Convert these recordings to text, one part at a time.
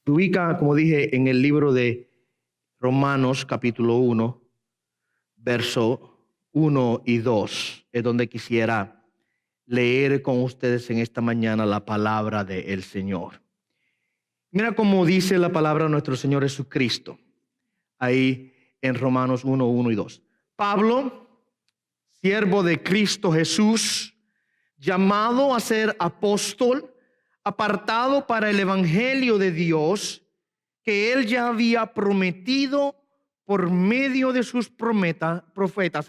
Se ubica, como dije, en el libro de Romanos capítulo 1, verso 1 y 2, es donde quisiera leer con ustedes en esta mañana la palabra del Señor. Mira cómo dice la palabra de nuestro Señor Jesucristo, ahí en Romanos 1, 1 y 2. Pablo, siervo de Cristo Jesús, llamado a ser apóstol, apartado para el evangelio de Dios, que él ya había prometido por medio de sus profetas,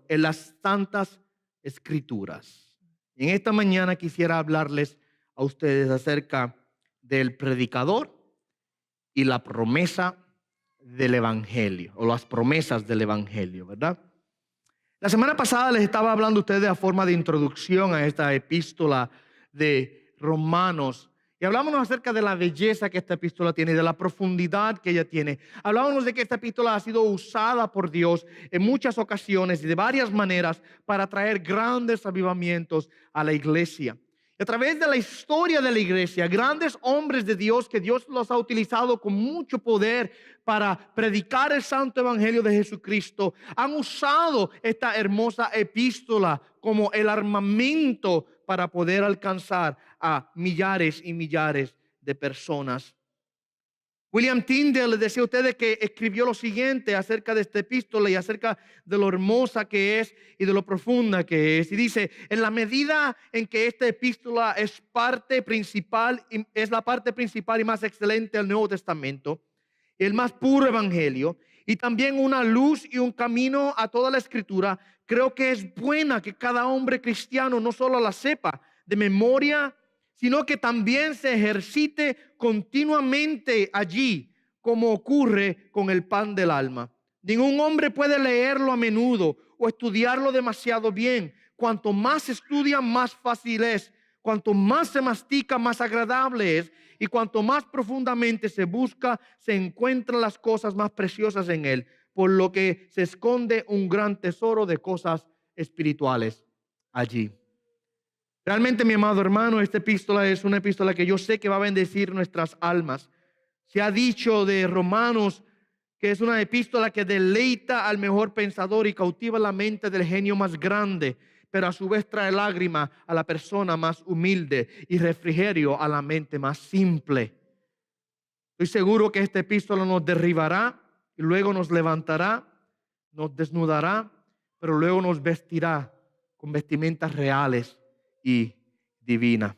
en las santas escrituras. En esta mañana quisiera hablarles a ustedes acerca del predicador y la promesa del evangelio, o las promesas del evangelio, ¿verdad? La semana pasada les estaba hablando a ustedes a forma de introducción a esta epístola de Romanos. Y hablábamos acerca de la belleza que esta epístola tiene, de la profundidad que ella tiene. Hablábamos de que esta epístola ha sido usada por Dios en muchas ocasiones y de varias maneras para traer grandes avivamientos a la iglesia. Y a través de la historia de la iglesia, grandes hombres de Dios que Dios los ha utilizado con mucho poder para predicar el santo evangelio de Jesucristo, han usado esta hermosa epístola como el armamento para poder alcanzar a millares y millares de personas. William Tyndale les decía a ustedes que escribió lo siguiente acerca de esta epístola y acerca de lo hermosa que es y de lo profunda que es. Y dice, en la medida en que esta epístola es la parte principal y más excelente del Nuevo Testamento, el más puro evangelio, y también una luz y un camino a toda la escritura, creo que es buena que cada hombre cristiano no solo la sepa de memoria, sino que también se ejercite continuamente allí, como ocurre con el pan del alma. Ningún hombre puede leerlo a menudo o estudiarlo demasiado bien. Cuanto más estudia, más fácil es. Cuanto más se mastica, más agradable es. Y cuanto más profundamente se busca, se encuentran las cosas más preciosas en él, por lo que se esconde un gran tesoro de cosas espirituales allí. Realmente, mi amado hermano, esta epístola es una epístola que yo sé que va a bendecir nuestras almas. Se ha dicho de Romanos que es una epístola que deleita al mejor pensador y cautiva la mente del genio más grande, pero a su vez trae lágrima a la persona más humilde y refrigerio a la mente más simple. Estoy seguro que esta epístola nos derribará y luego nos levantará, nos desnudará, pero luego nos vestirá con vestimentas reales y divina.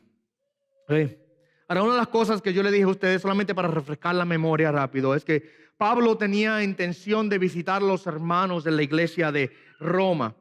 Ahora, una de las cosas que yo le dije a ustedes, solamente para refrescar la memoria rápido, es que Pablo tenía intención de visitar a los hermanos de la iglesia de Roma,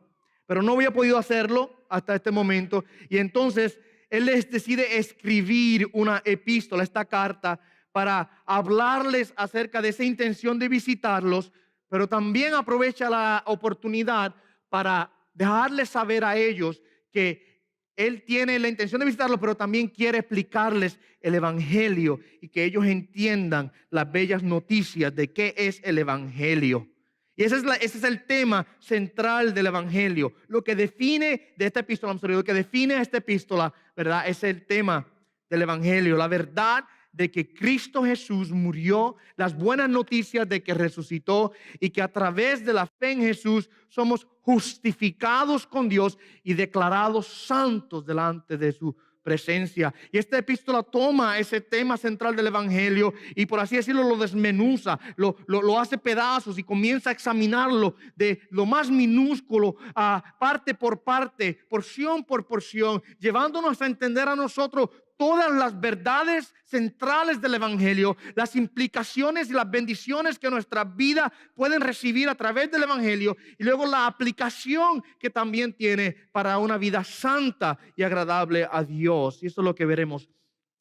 pero no había podido hacerlo hasta este momento, y entonces él les decide escribir una epístola, esta carta, para hablarles acerca de esa intención de visitarlos, pero también aprovecha la oportunidad para dejarles saber a ellos que él tiene la intención de visitarlos, pero también quiere explicarles el evangelio y que ellos entiendan las bellas noticias de qué es el evangelio. Y ese es el tema central del evangelio. Lo que define de esta epístola, lo que define esta epístola, ¿verdad? Es el tema del evangelio, la verdad de que Cristo Jesús murió, las buenas noticias de que resucitó y que a través de la fe en Jesús somos justificados con Dios y declarados santos delante de su presencia. Y esta epístola toma ese tema central del evangelio y, por así decirlo, lo desmenuza, lo hace pedazos y comienza a examinarlo de lo más minúsculo a parte por parte, porción por porción, llevándonos a entender a nosotros todas las verdades centrales del evangelio, las implicaciones y las bendiciones que nuestra vida pueden recibir a través del evangelio, y luego la aplicación que también tiene para una vida santa y agradable a Dios. Y eso es lo que veremos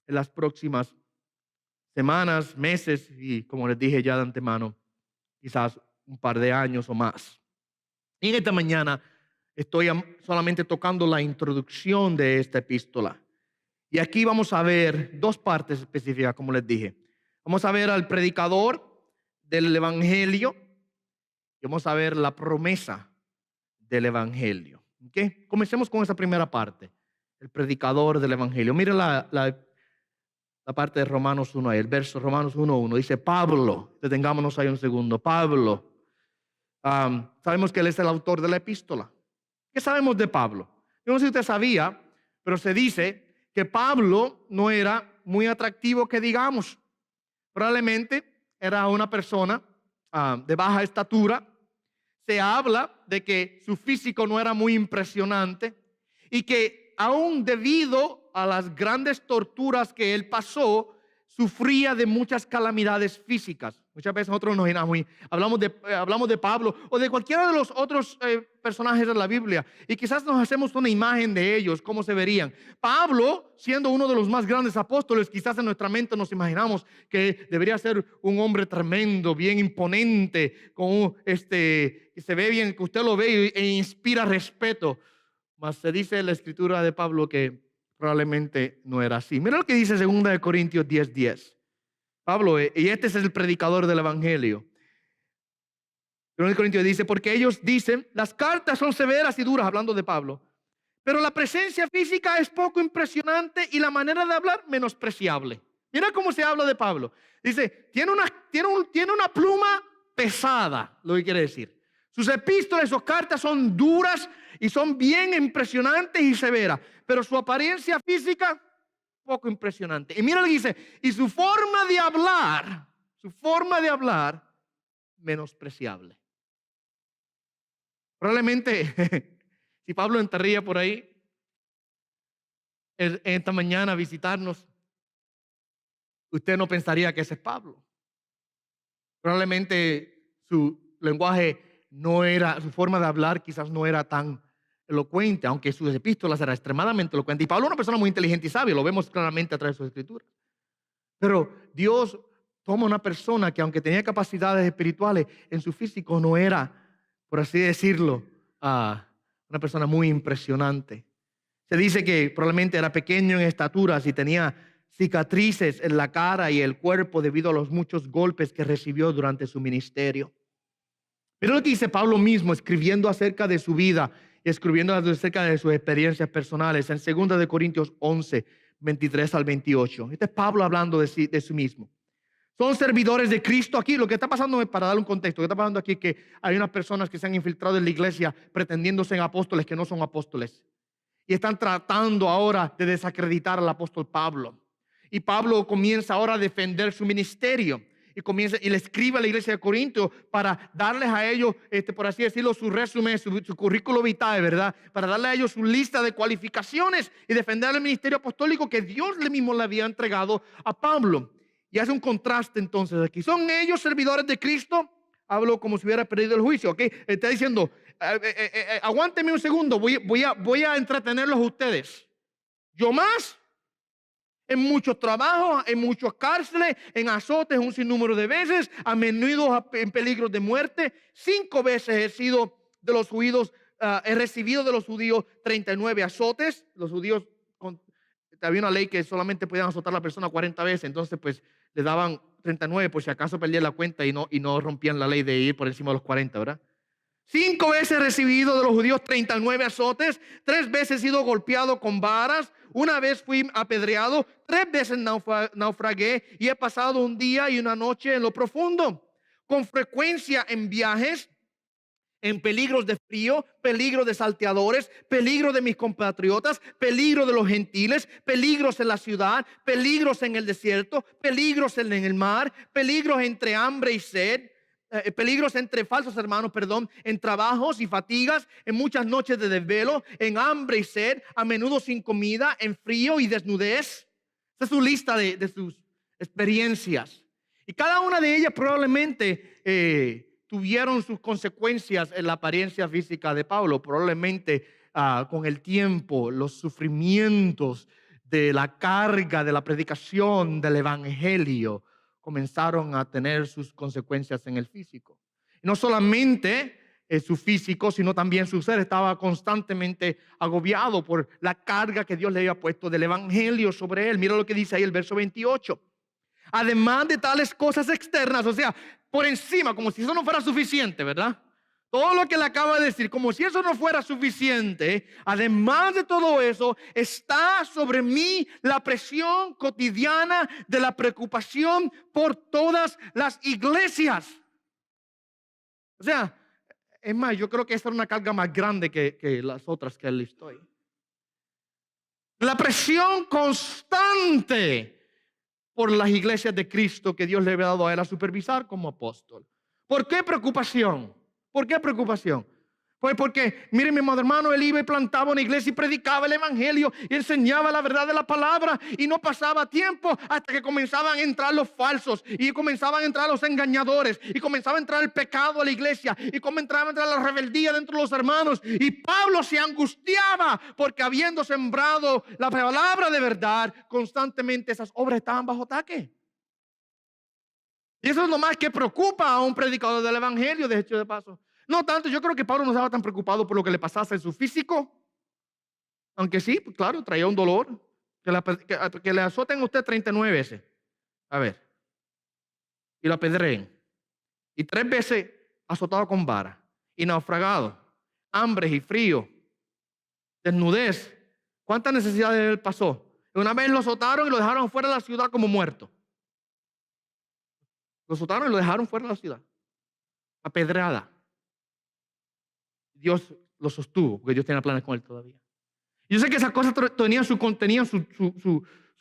en las próximas semanas, meses y, como les dije ya de antemano, quizás un par de años o más. Y en esta mañana estoy solamente tocando la introducción de esta epístola. Y aquí vamos a ver dos partes específicas, como les dije. Vamos a ver al predicador del evangelio y vamos a ver la promesa del evangelio. ¿Okay? Comencemos con esa primera parte, el predicador del evangelio. Mire la la parte de Romanos 1 ahí, el verso Romanos 1:1. Dice Pablo, detengámonos ahí un segundo. Pablo, sabemos que él es el autor de la epístola. ¿Qué sabemos de Pablo? Yo no sé si usted sabía, pero se dice que Pablo no era muy atractivo que digamos. Probablemente era una persona de baja estatura. Se habla de que su físico no era muy impresionante y que aún debido a las grandes torturas que él pasó, sufría de muchas calamidades físicas. Muchas veces nosotros nos hablamos de Pablo o de cualquiera de los otros personajes de la Biblia y quizás nos hacemos una imagen de ellos, cómo se verían. Pablo, siendo uno de los más grandes apóstoles, quizás en nuestra mente nos imaginamos que debería ser un hombre tremendo, bien imponente, que se ve bien, que usted lo ve e inspira respeto. Mas se dice en la escritura de Pablo que probablemente no era así. Mira lo que dice 2 Corintios 10:10. Pablo, y este es el predicador del evangelio. 2 Corintios dice, porque ellos dicen, las cartas son severas y duras, hablando de Pablo, pero la presencia física es poco impresionante y la manera de hablar menospreciable. Mira cómo se habla de Pablo. Dice, tiene una pluma pesada, lo que quiere decir. Sus epístolas o cartas son duras y son bien impresionantes y severas, pero su apariencia física poco impresionante. Y mira lo que dice, y su forma de hablar menospreciable. Probablemente si Pablo entraría por ahí esta mañana a visitarnos, usted no pensaría que ese es Pablo. Probablemente su lenguaje su forma de hablar quizás no era tan elocuente, aunque sus epístolas eran extremadamente elocuentes. Y Pablo es una persona muy inteligente y sabia, lo vemos claramente a través de sus escrituras. Pero Dios toma una persona que aunque tenía capacidades espirituales, en su físico no era, por así decirlo, una persona muy impresionante. Se dice que probablemente era pequeño en estatura, y tenía cicatrices en la cara y el cuerpo debido a los muchos golpes que recibió durante su ministerio. Mira lo que dice Pablo mismo escribiendo acerca de su vida y escribiendo acerca de sus experiencias personales en 2 Corintios 11:23-28. Este es Pablo hablando de sí mismo. Son servidores de Cristo aquí. Lo que está pasando, para dar un contexto, lo que está pasando aquí es que hay unas personas que se han infiltrado en la iglesia pretendiendo ser apóstoles que no son apóstoles. Y están tratando ahora de desacreditar al apóstol Pablo. Y Pablo comienza ahora a defender su ministerio. Y le escribe a la iglesia de Corinto para darles a ellos, por así decirlo, su resumen, su currículo vitae, ¿verdad? Para darle a ellos su lista de cualificaciones y defender el ministerio apostólico que Dios mismo le había entregado a Pablo. Y hace un contraste entonces aquí. ¿Son ellos servidores de Cristo? Hablo como si hubiera perdido el juicio, ¿ok? Está diciendo, aguánteme un segundo, voy a entretenerlos a ustedes. Yo más, en muchos trabajos, en muchas cárceles, en azotes un sinnúmero de veces, a menudo en peligro de muerte. 5 veces he recibido de los judíos 39 azotes. Los judíos, había una ley que solamente podían azotar a la persona 40 veces, entonces pues le daban 39 por si acaso perdían la cuenta y no rompían la ley de ir por encima de los 40, ¿verdad? 5 veces he recibido de los judíos 39 azotes, 3 veces he sido golpeado con varas, 1 vez fui apedreado, 3 veces naufragué y he pasado un día y una noche en lo profundo. Con frecuencia en viajes, en peligros de frío, peligro de salteadores, peligro de mis compatriotas, peligro de los gentiles, peligros en la ciudad, peligros en el desierto, peligros en el mar, peligros entre hambre y sed, peligros entre falsos hermanos, en trabajos y fatigas, en muchas noches de desvelo, en hambre y sed, a menudo sin comida, en frío y desnudez. Esa es su lista de sus experiencias. Y cada una de ellas probablemente tuvieron sus consecuencias en la apariencia física de Pablo. Probablemente con el tiempo, los sufrimientos de la carga de la predicación del evangelio comenzaron a tener sus consecuencias en el físico. Y no solamente su físico, sino también su ser estaba constantemente agobiado por la carga que Dios le había puesto del evangelio sobre él. Mira lo que dice ahí el verso 28. Además de tales cosas externas, o sea, por encima, como si eso no fuera suficiente, ¿verdad? Todo lo que le acaba de decir, como si eso no fuera suficiente, además de todo eso, está sobre mí la presión cotidiana de la preocupación por todas las iglesias. O sea, es más, yo creo que esta es una carga más grande que las otras que le estoy. La presión constante por las iglesias de Cristo que Dios le había dado a él a supervisar como apóstol. ¿Por qué preocupación? ¿Por qué preocupación? Pues porque, miren mi hermano, él iba y plantaba una iglesia y predicaba el evangelio y enseñaba la verdad de la palabra y no pasaba tiempo hasta que comenzaban a entrar los falsos y comenzaban a entrar los engañadores y comenzaba a entrar el pecado a la iglesia y comenzaba a entrar la rebeldía dentro de los hermanos y Pablo se angustiaba porque habiendo sembrado la palabra de verdad, constantemente esas obras estaban bajo ataque. Y eso es lo más que preocupa a un predicador del evangelio, de hecho de paso. No tanto, yo creo que Pablo no estaba tan preocupado por lo que le pasase en su físico. Aunque sí, pues claro, traía un dolor. Que le azoten a usted 39 veces. A ver. Y lo apedreen. Y 3 veces azotado con vara. Y naufragado. Hambres y frío. Desnudez. ¿Cuántas necesidades él pasó? Una vez lo azotaron y lo dejaron fuera de la ciudad como muerto. Lo azotaron y lo dejaron fuera de la ciudad. Apedrada. Dios lo sostuvo, porque Dios tenía planes con él todavía. Yo sé que esas cosas tenían su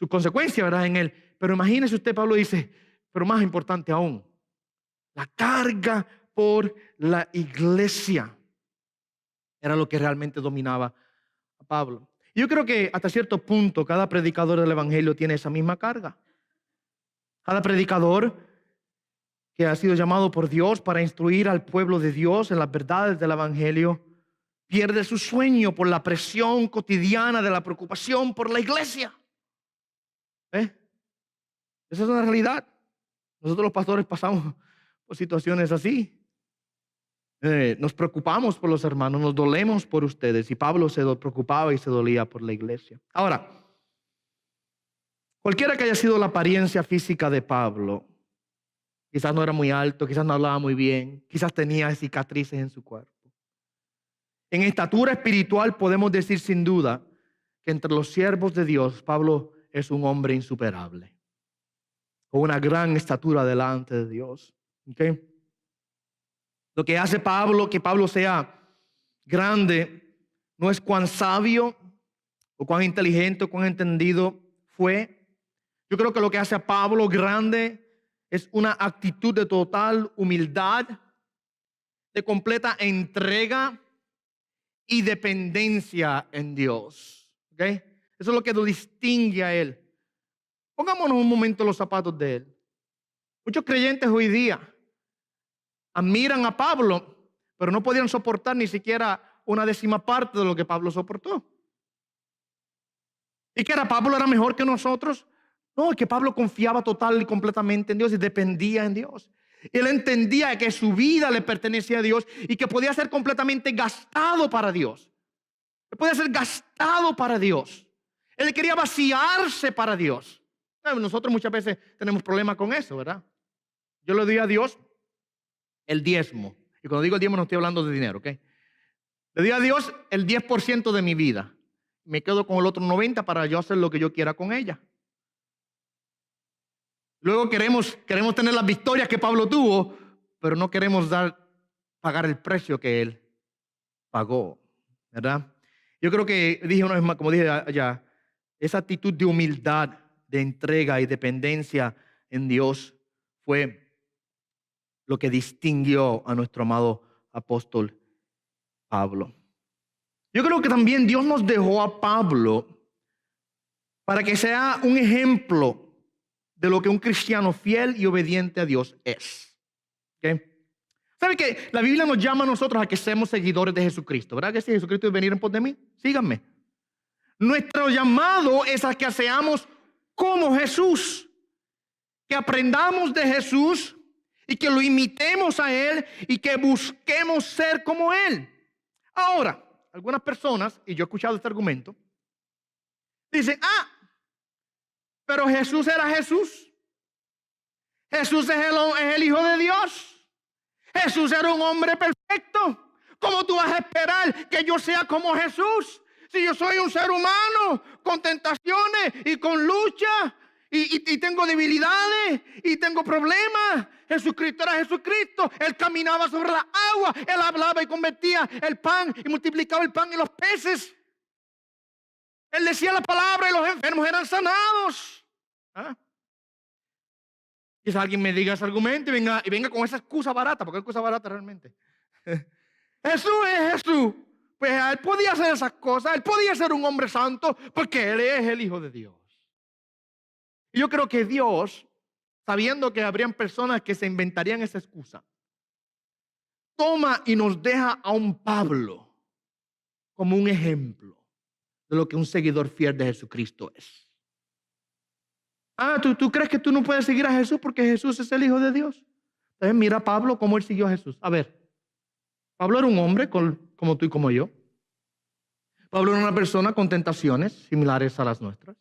consecuencia, ¿verdad? En él. Pero imagínese usted, Pablo dice, pero más importante aún, la carga por la iglesia era lo que realmente dominaba a Pablo. Yo creo que hasta cierto punto cada predicador del evangelio tiene esa misma carga. Cada predicador que ha sido llamado por Dios para instruir al pueblo de Dios en las verdades del evangelio, pierde su sueño por la presión cotidiana de la preocupación por la iglesia. Esa es una realidad. Nosotros los pastores pasamos por situaciones así. Nos preocupamos por los hermanos, nos dolemos por ustedes. Y Pablo se preocupaba y se dolía por la iglesia. Ahora, cualquiera que haya sido la apariencia física de Pablo, quizás no era muy alto, quizás no hablaba muy bien, quizás tenía cicatrices en su cuerpo. En estatura espiritual podemos decir sin duda que entre los siervos de Dios, Pablo es un hombre insuperable, con una gran estatura delante de Dios. ¿Okay? Lo que hace que Pablo sea grande, no es cuán sabio o cuán inteligente o cuán entendido fue. Yo creo que lo que hace a Pablo grande es una actitud de total humildad, de completa entrega y dependencia en Dios. ¿Okay? Eso es lo que lo distingue a él. Pongámonos un momento en los zapatos de él. Muchos creyentes hoy día admiran a Pablo, pero no podían soportar ni siquiera una 10ª parte de lo que Pablo soportó. ¿Y que era? ¿Pablo era mejor que nosotros? No, es que Pablo confiaba total y completamente en Dios y dependía en Dios. Él entendía que su vida le pertenecía a Dios y que podía ser completamente gastado para Dios. Podía ser gastado para Dios. Él quería vaciarse para Dios. Nosotros muchas veces tenemos problemas con eso, ¿verdad? Yo le doy a Dios el diezmo. Y cuando digo el diezmo no estoy hablando de dinero, ¿ok? Le doy a Dios el 10% de mi vida. Me quedo con el otro 90% para yo hacer lo que yo quiera con ella. Luego queremos tener las victorias que Pablo tuvo, pero no queremos pagar el precio que él pagó, ¿verdad? Yo creo que dije una vez más, como dije allá, esa actitud de humildad, de entrega y dependencia en Dios fue lo que distinguió a nuestro amado apóstol Pablo. Yo creo que también Dios nos dejó a Pablo para que sea un ejemplo de lo que un cristiano fiel y obediente a Dios es. ¿Okay? ¿Sabe que la Biblia nos llama a nosotros a que seamos seguidores de Jesucristo? ¿Verdad que si Jesucristo es venir en pos de mí? Síganme. Nuestro llamado es a que seamos como Jesús, que aprendamos de Jesús y que lo imitemos a Él y que busquemos ser como Él. Ahora, algunas personas, y yo he escuchado este argumento, dicen, pero Jesús era Jesús. Jesús es el Hijo de Dios. Jesús era un hombre perfecto. perfecto. ¿Cómo tú vas a esperar que yo sea como Jesús? Si yo soy un ser humano con tentaciones y con lucha y tengo debilidades y tengo problemas. Jesucristo era Jesucristo. Él caminaba sobre la agua. Él hablaba y convertía el pan y multiplicaba el pan y los peces. Él decía la palabra y los enfermos eran sanados. ¿Ah? Quizás alguien me diga ese argumento y venga con esa excusa barata, porque es excusa barata realmente. Jesús es Jesús. Pues él podía hacer esas cosas, él podía ser un hombre santo, porque él es el Hijo de Dios. Y yo creo que Dios, sabiendo que habrían personas que se inventarían esa excusa, toma y nos deja a un Pablo como un ejemplo de lo que un seguidor fiel de Jesucristo es. ¿Tú crees que tú no puedes seguir a Jesús porque Jesús es el Hijo de Dios? Entonces mira a Pablo cómo él siguió a Jesús. A ver, Pablo era un hombre como tú y como yo. Pablo era una persona con tentaciones similares a las nuestras,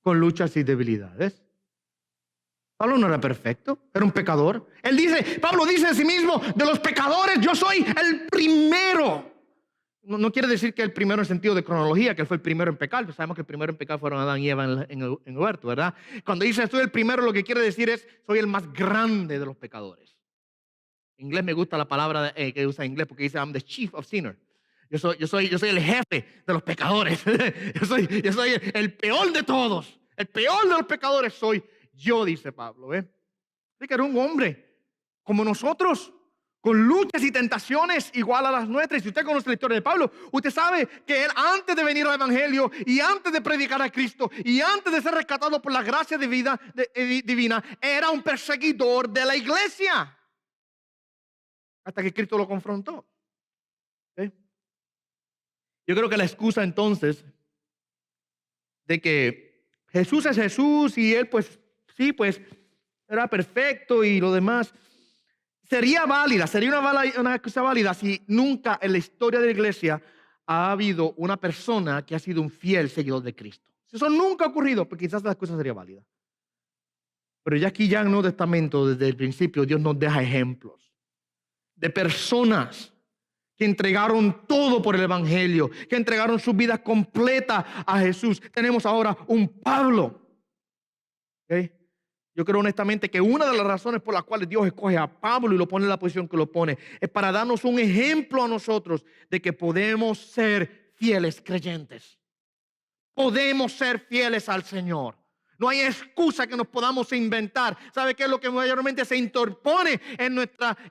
con luchas y debilidades. Pablo no era perfecto, era un pecador. Pablo dice de sí mismo, de los pecadores yo soy el primero. No quiere decir que el primero en sentido de cronología, que él fue el primero en pecar. Pues sabemos que el primero en pecar fueron Adán y Eva en el huerto, ¿verdad? Cuando dice soy el primero, lo que quiere decir es soy el más grande de los pecadores. En inglés me gusta la palabra que usa en inglés porque dice I'm the chief of sinners. Yo soy el jefe de los pecadores. yo soy el peor de todos. El peor de los pecadores soy yo, dice Pablo. Así que era un hombre como nosotros, con luchas y tentaciones igual a las nuestras. Y si usted conoce la historia de Pablo, usted sabe que él, antes de venir al evangelio y antes de predicar a Cristo y antes de ser rescatado por la gracia divina, era un perseguidor de la iglesia. Hasta que Cristo lo confrontó. Yo creo que la excusa entonces de que Jesús es Jesús y él pues sí, pues era perfecto y lo demás, sería una excusa válida si nunca en la historia de la iglesia ha habido una persona que ha sido un fiel seguidor de Cristo. Si eso nunca ha ocurrido, pues quizás la excusa sería válida. Pero ya aquí, ya en el Nuevo Testamento, desde el principio, Dios nos deja ejemplos de personas que entregaron todo por el evangelio, que entregaron su vida completa a Jesús. Tenemos ahora un Pablo. ¿Okay? Yo creo honestamente que una de las razones por las cuales Dios escoge a Pablo y lo pone en la posición que lo pone es para darnos un ejemplo a nosotros de que podemos ser fieles creyentes. Podemos ser fieles al Señor. No hay excusa que nos podamos inventar. ¿Sabe qué es lo que mayormente se interpone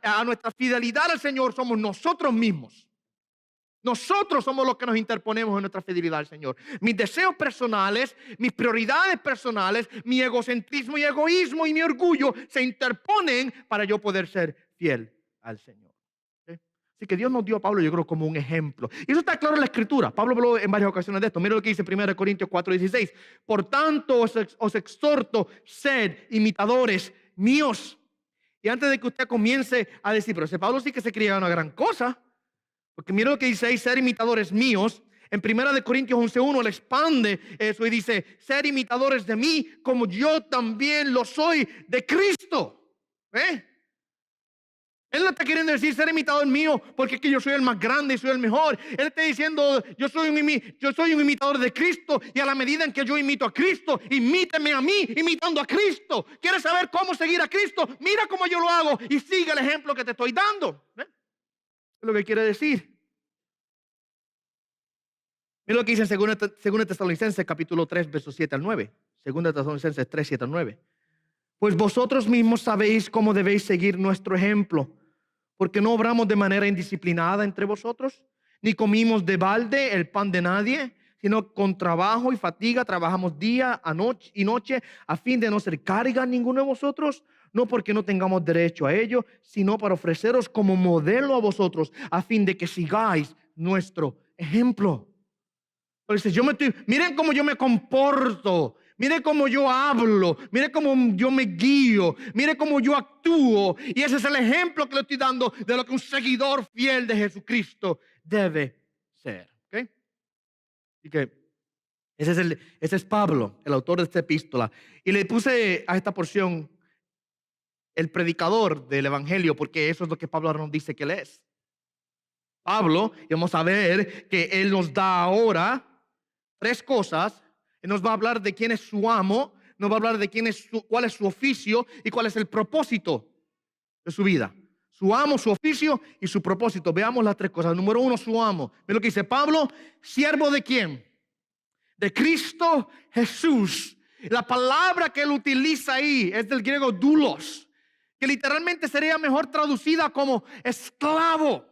a nuestra fidelidad al Señor? Somos nosotros mismos. Nosotros somos los que nos interponemos en nuestra fidelidad al Señor. Mis deseos personales, mis prioridades personales, mi egocentrismo y egoísmo y mi orgullo se interponen para yo poder ser fiel al Señor. Así que Dios nos dio a Pablo, yo creo, como un ejemplo. Y eso está claro en la Escritura. Pablo habló en varias ocasiones de esto. Mira lo que dice 1 Corintios 4:16. Por tanto, os exhorto, sed imitadores míos. Y antes de que usted comience a decir, pero ese Pablo sí que se creía una gran cosa. Porque mira lo que dice ahí, ser imitadores míos. En 1 Corintios 11:1 le expande eso y dice, ser imitadores de mí como yo también lo soy de Cristo. Él no está queriendo decir ser imitador mío porque es que yo soy el más grande y soy el mejor. Él está diciendo yo soy un imitador de Cristo y a la medida en que yo imito a Cristo, imíteme a mí imitando a Cristo. ¿Quieres saber cómo seguir a Cristo? Mira cómo yo lo hago y sigue el ejemplo que te estoy dando. Es lo que quiere decir. Mira lo que dice en 2 Tesalonicenses capítulo 3 versos 7 al 9. 2 Tesalonicenses 3, 7 al 9. Pues vosotros mismos sabéis cómo debéis seguir nuestro ejemplo. Porque no obramos de manera indisciplinada entre vosotros, ni comimos de balde el pan de nadie, sino con trabajo y fatiga trabajamos día y noche a fin de no ser carga a ninguno de vosotros, no porque no tengamos derecho a ello, sino para ofreceros como modelo a vosotros, a fin de que sigáis nuestro ejemplo. Entonces, miren cómo yo me comporto. Mire cómo yo hablo, mire cómo yo me guío, mire cómo yo actúo. Y ese es el ejemplo que le estoy dando de lo que un seguidor fiel de Jesucristo debe ser. ¿Okay? Así que ese es Pablo, el autor de esta epístola. Y le puse a esta porción el predicador del evangelio, porque eso es lo que Pablo nos dice que él es. Pablo, y vamos a ver que él nos da ahora tres cosas. Él nos va a hablar de quién es su amo, nos va a hablar de cuál es su oficio y cuál es el propósito de su vida. Su amo, su oficio y su propósito. Veamos las tres cosas. Número uno, su amo. Ve lo que dice Pablo, siervo de quién? De Cristo Jesús. La palabra que él utiliza ahí es del griego doulos, que literalmente sería mejor traducida como esclavo.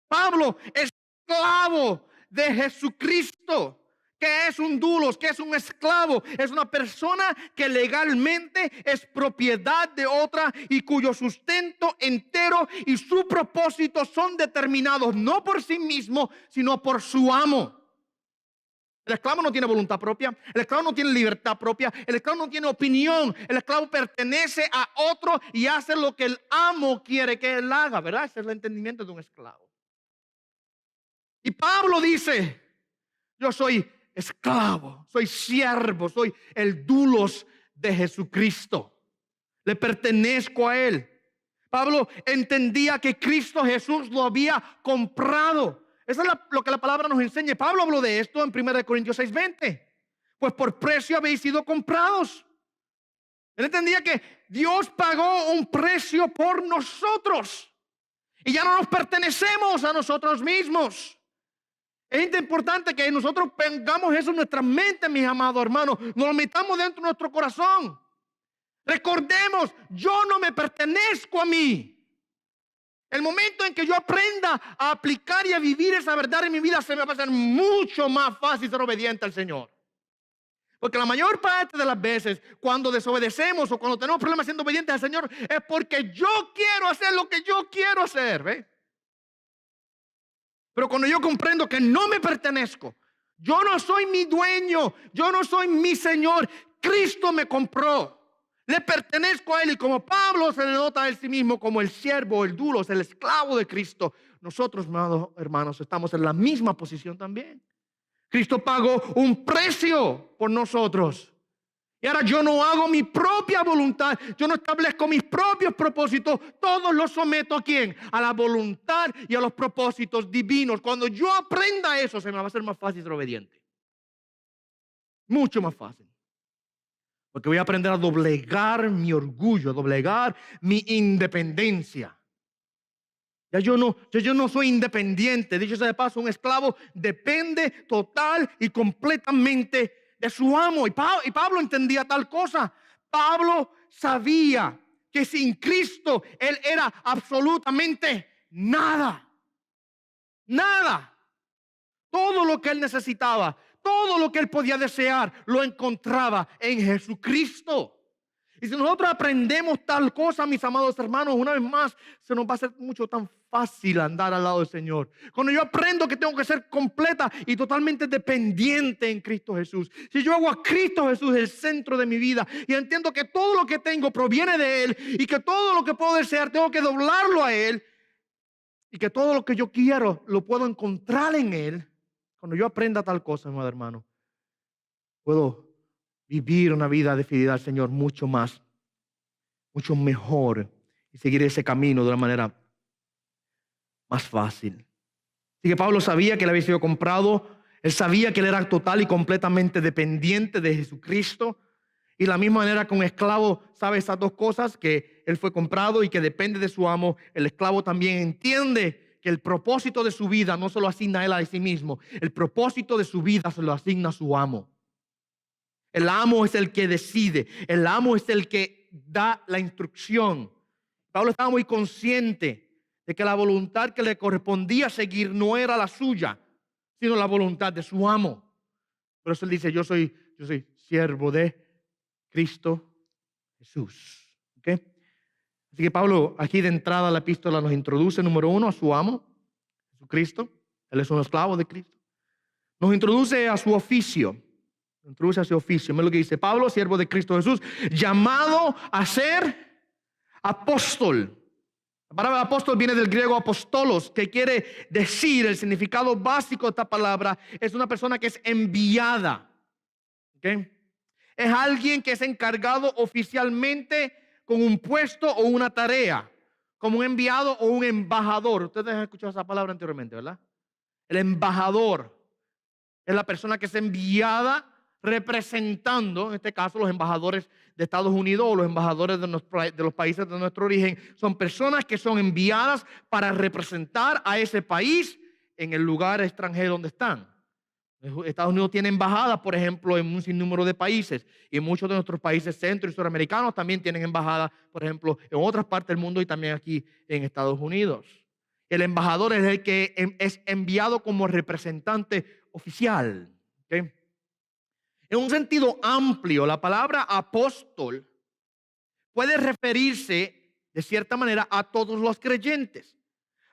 Pablo es esclavo de Jesucristo. ¿Qué es un doulos? ¿Qué es un esclavo? Es una persona que legalmente es propiedad de otra y cuyo sustento entero y su propósito son determinados no por sí mismo, sino por su amo. El esclavo no tiene voluntad propia, el esclavo no tiene libertad propia, el esclavo no tiene opinión, el esclavo pertenece a otro y hace lo que el amo quiere que él haga, ¿verdad? Ese es el entendimiento de un esclavo. Y Pablo dice, yo soy esclavo, soy siervo, soy el doulos de Jesucristo. Le pertenezco a él. Pablo entendía que Cristo Jesús lo había comprado. Eso es lo que la palabra nos enseña. Pablo habló de esto en 1 Corintios 6:20. Pues por precio habéis sido comprados. Él entendía que Dios pagó un precio por nosotros. Y ya no nos pertenecemos a nosotros mismos. Es importante que nosotros tengamos eso en nuestra mente, mis amados hermanos. Nos lo metamos dentro de nuestro corazón. Recordemos, yo no me pertenezco a mí. El momento en que yo aprenda a aplicar y a vivir esa verdad en mi vida, se me va a hacer mucho más fácil ser obediente al Señor. Porque la mayor parte de las veces, cuando desobedecemos o cuando tenemos problemas siendo obedientes al Señor, es porque yo quiero hacer lo que yo quiero hacer, ¿ves? Pero cuando yo comprendo que no me pertenezco, yo no soy mi dueño, yo no soy mi Señor, Cristo me compró. Le pertenezco a Él y como Pablo se le nota a Él sí mismo como el siervo, el doulos, el esclavo de Cristo, nosotros, hermanos, estamos en la misma posición también. Cristo pagó un precio por nosotros. Y ahora yo no hago mi propia voluntad, yo no establezco mis propios propósitos, todos los someto ¿a quién? A la voluntad y a los propósitos divinos. Cuando yo aprenda eso, se me va a hacer más fácil ser obediente. Mucho más fácil. Porque voy a aprender a doblegar mi orgullo, a doblegar mi independencia. Ya yo no soy independiente. Dicho sea de paso, un esclavo depende total y completamente de su amo. Y Pablo entendía tal cosa. Pablo sabía que sin Cristo él era absolutamente nada. Nada. Todo lo que él necesitaba, todo lo que él podía desear, lo encontraba en Jesucristo. Y si nosotros aprendemos tal cosa, mis amados hermanos, una vez más, se nos va a hacer mucho tan fácil andar al lado del Señor. Cuando yo aprendo que tengo que ser completa y totalmente dependiente en Cristo Jesús. Si yo hago a Cristo Jesús el centro de mi vida y entiendo que todo lo que tengo proviene de Él y que todo lo que puedo desear tengo que doblarlo a Él y que todo lo que yo quiero lo puedo encontrar en Él. Cuando yo aprenda tal cosa, mi hermano, puedo vivir una vida de fidelidad al Señor mucho mucho mejor y seguir ese camino de una manera más fácil. Así que Pablo sabía que él había sido comprado, él sabía que él era total y completamente dependiente de Jesucristo. Y de la misma manera que un esclavo sabe esas dos cosas, que él fue comprado y que depende de su amo, el esclavo también entiende que el propósito de su vida no se lo asigna él a sí mismo, el propósito de su vida se lo asigna a su amo. El amo es el que decide, el amo es el que da la instrucción. Pablo estaba muy consciente de que la voluntad que le correspondía seguir no era la suya, sino la voluntad de su amo. Por eso él dice, yo soy siervo de Cristo Jesús. ¿Okay? Así que Pablo aquí de entrada la epístola nos introduce, número uno, a su amo, Jesucristo. Él es un esclavo de Cristo. Nos introduce a su oficio. Introduce a su oficio. Mira lo que dice Pablo, siervo de Cristo Jesús, llamado a ser apóstol. La palabra apóstol viene del griego apostolos, que quiere decir, el significado básico de esta palabra es una persona que es enviada. ¿Okay? Es alguien que es encargado oficialmente con un puesto o una tarea. como un enviado o un embajador. Ustedes han escuchado esa palabra anteriormente, ¿verdad? El embajador es la persona que es enviada representando, en este caso, los embajadores de Estados Unidos o los embajadores de los países de nuestro origen. Son personas que son enviadas para representar a ese país en el lugar extranjero donde están. Estados Unidos tiene embajadas, por ejemplo, en un sinnúmero de países, y muchos de nuestros países centro y suramericanos también tienen embajadas, por ejemplo, en otras partes del mundo y también aquí en Estados Unidos. El embajador es el que es enviado como representante oficial. ¿Okay? En un sentido amplio, la palabra apóstol puede referirse de cierta manera a todos los creyentes,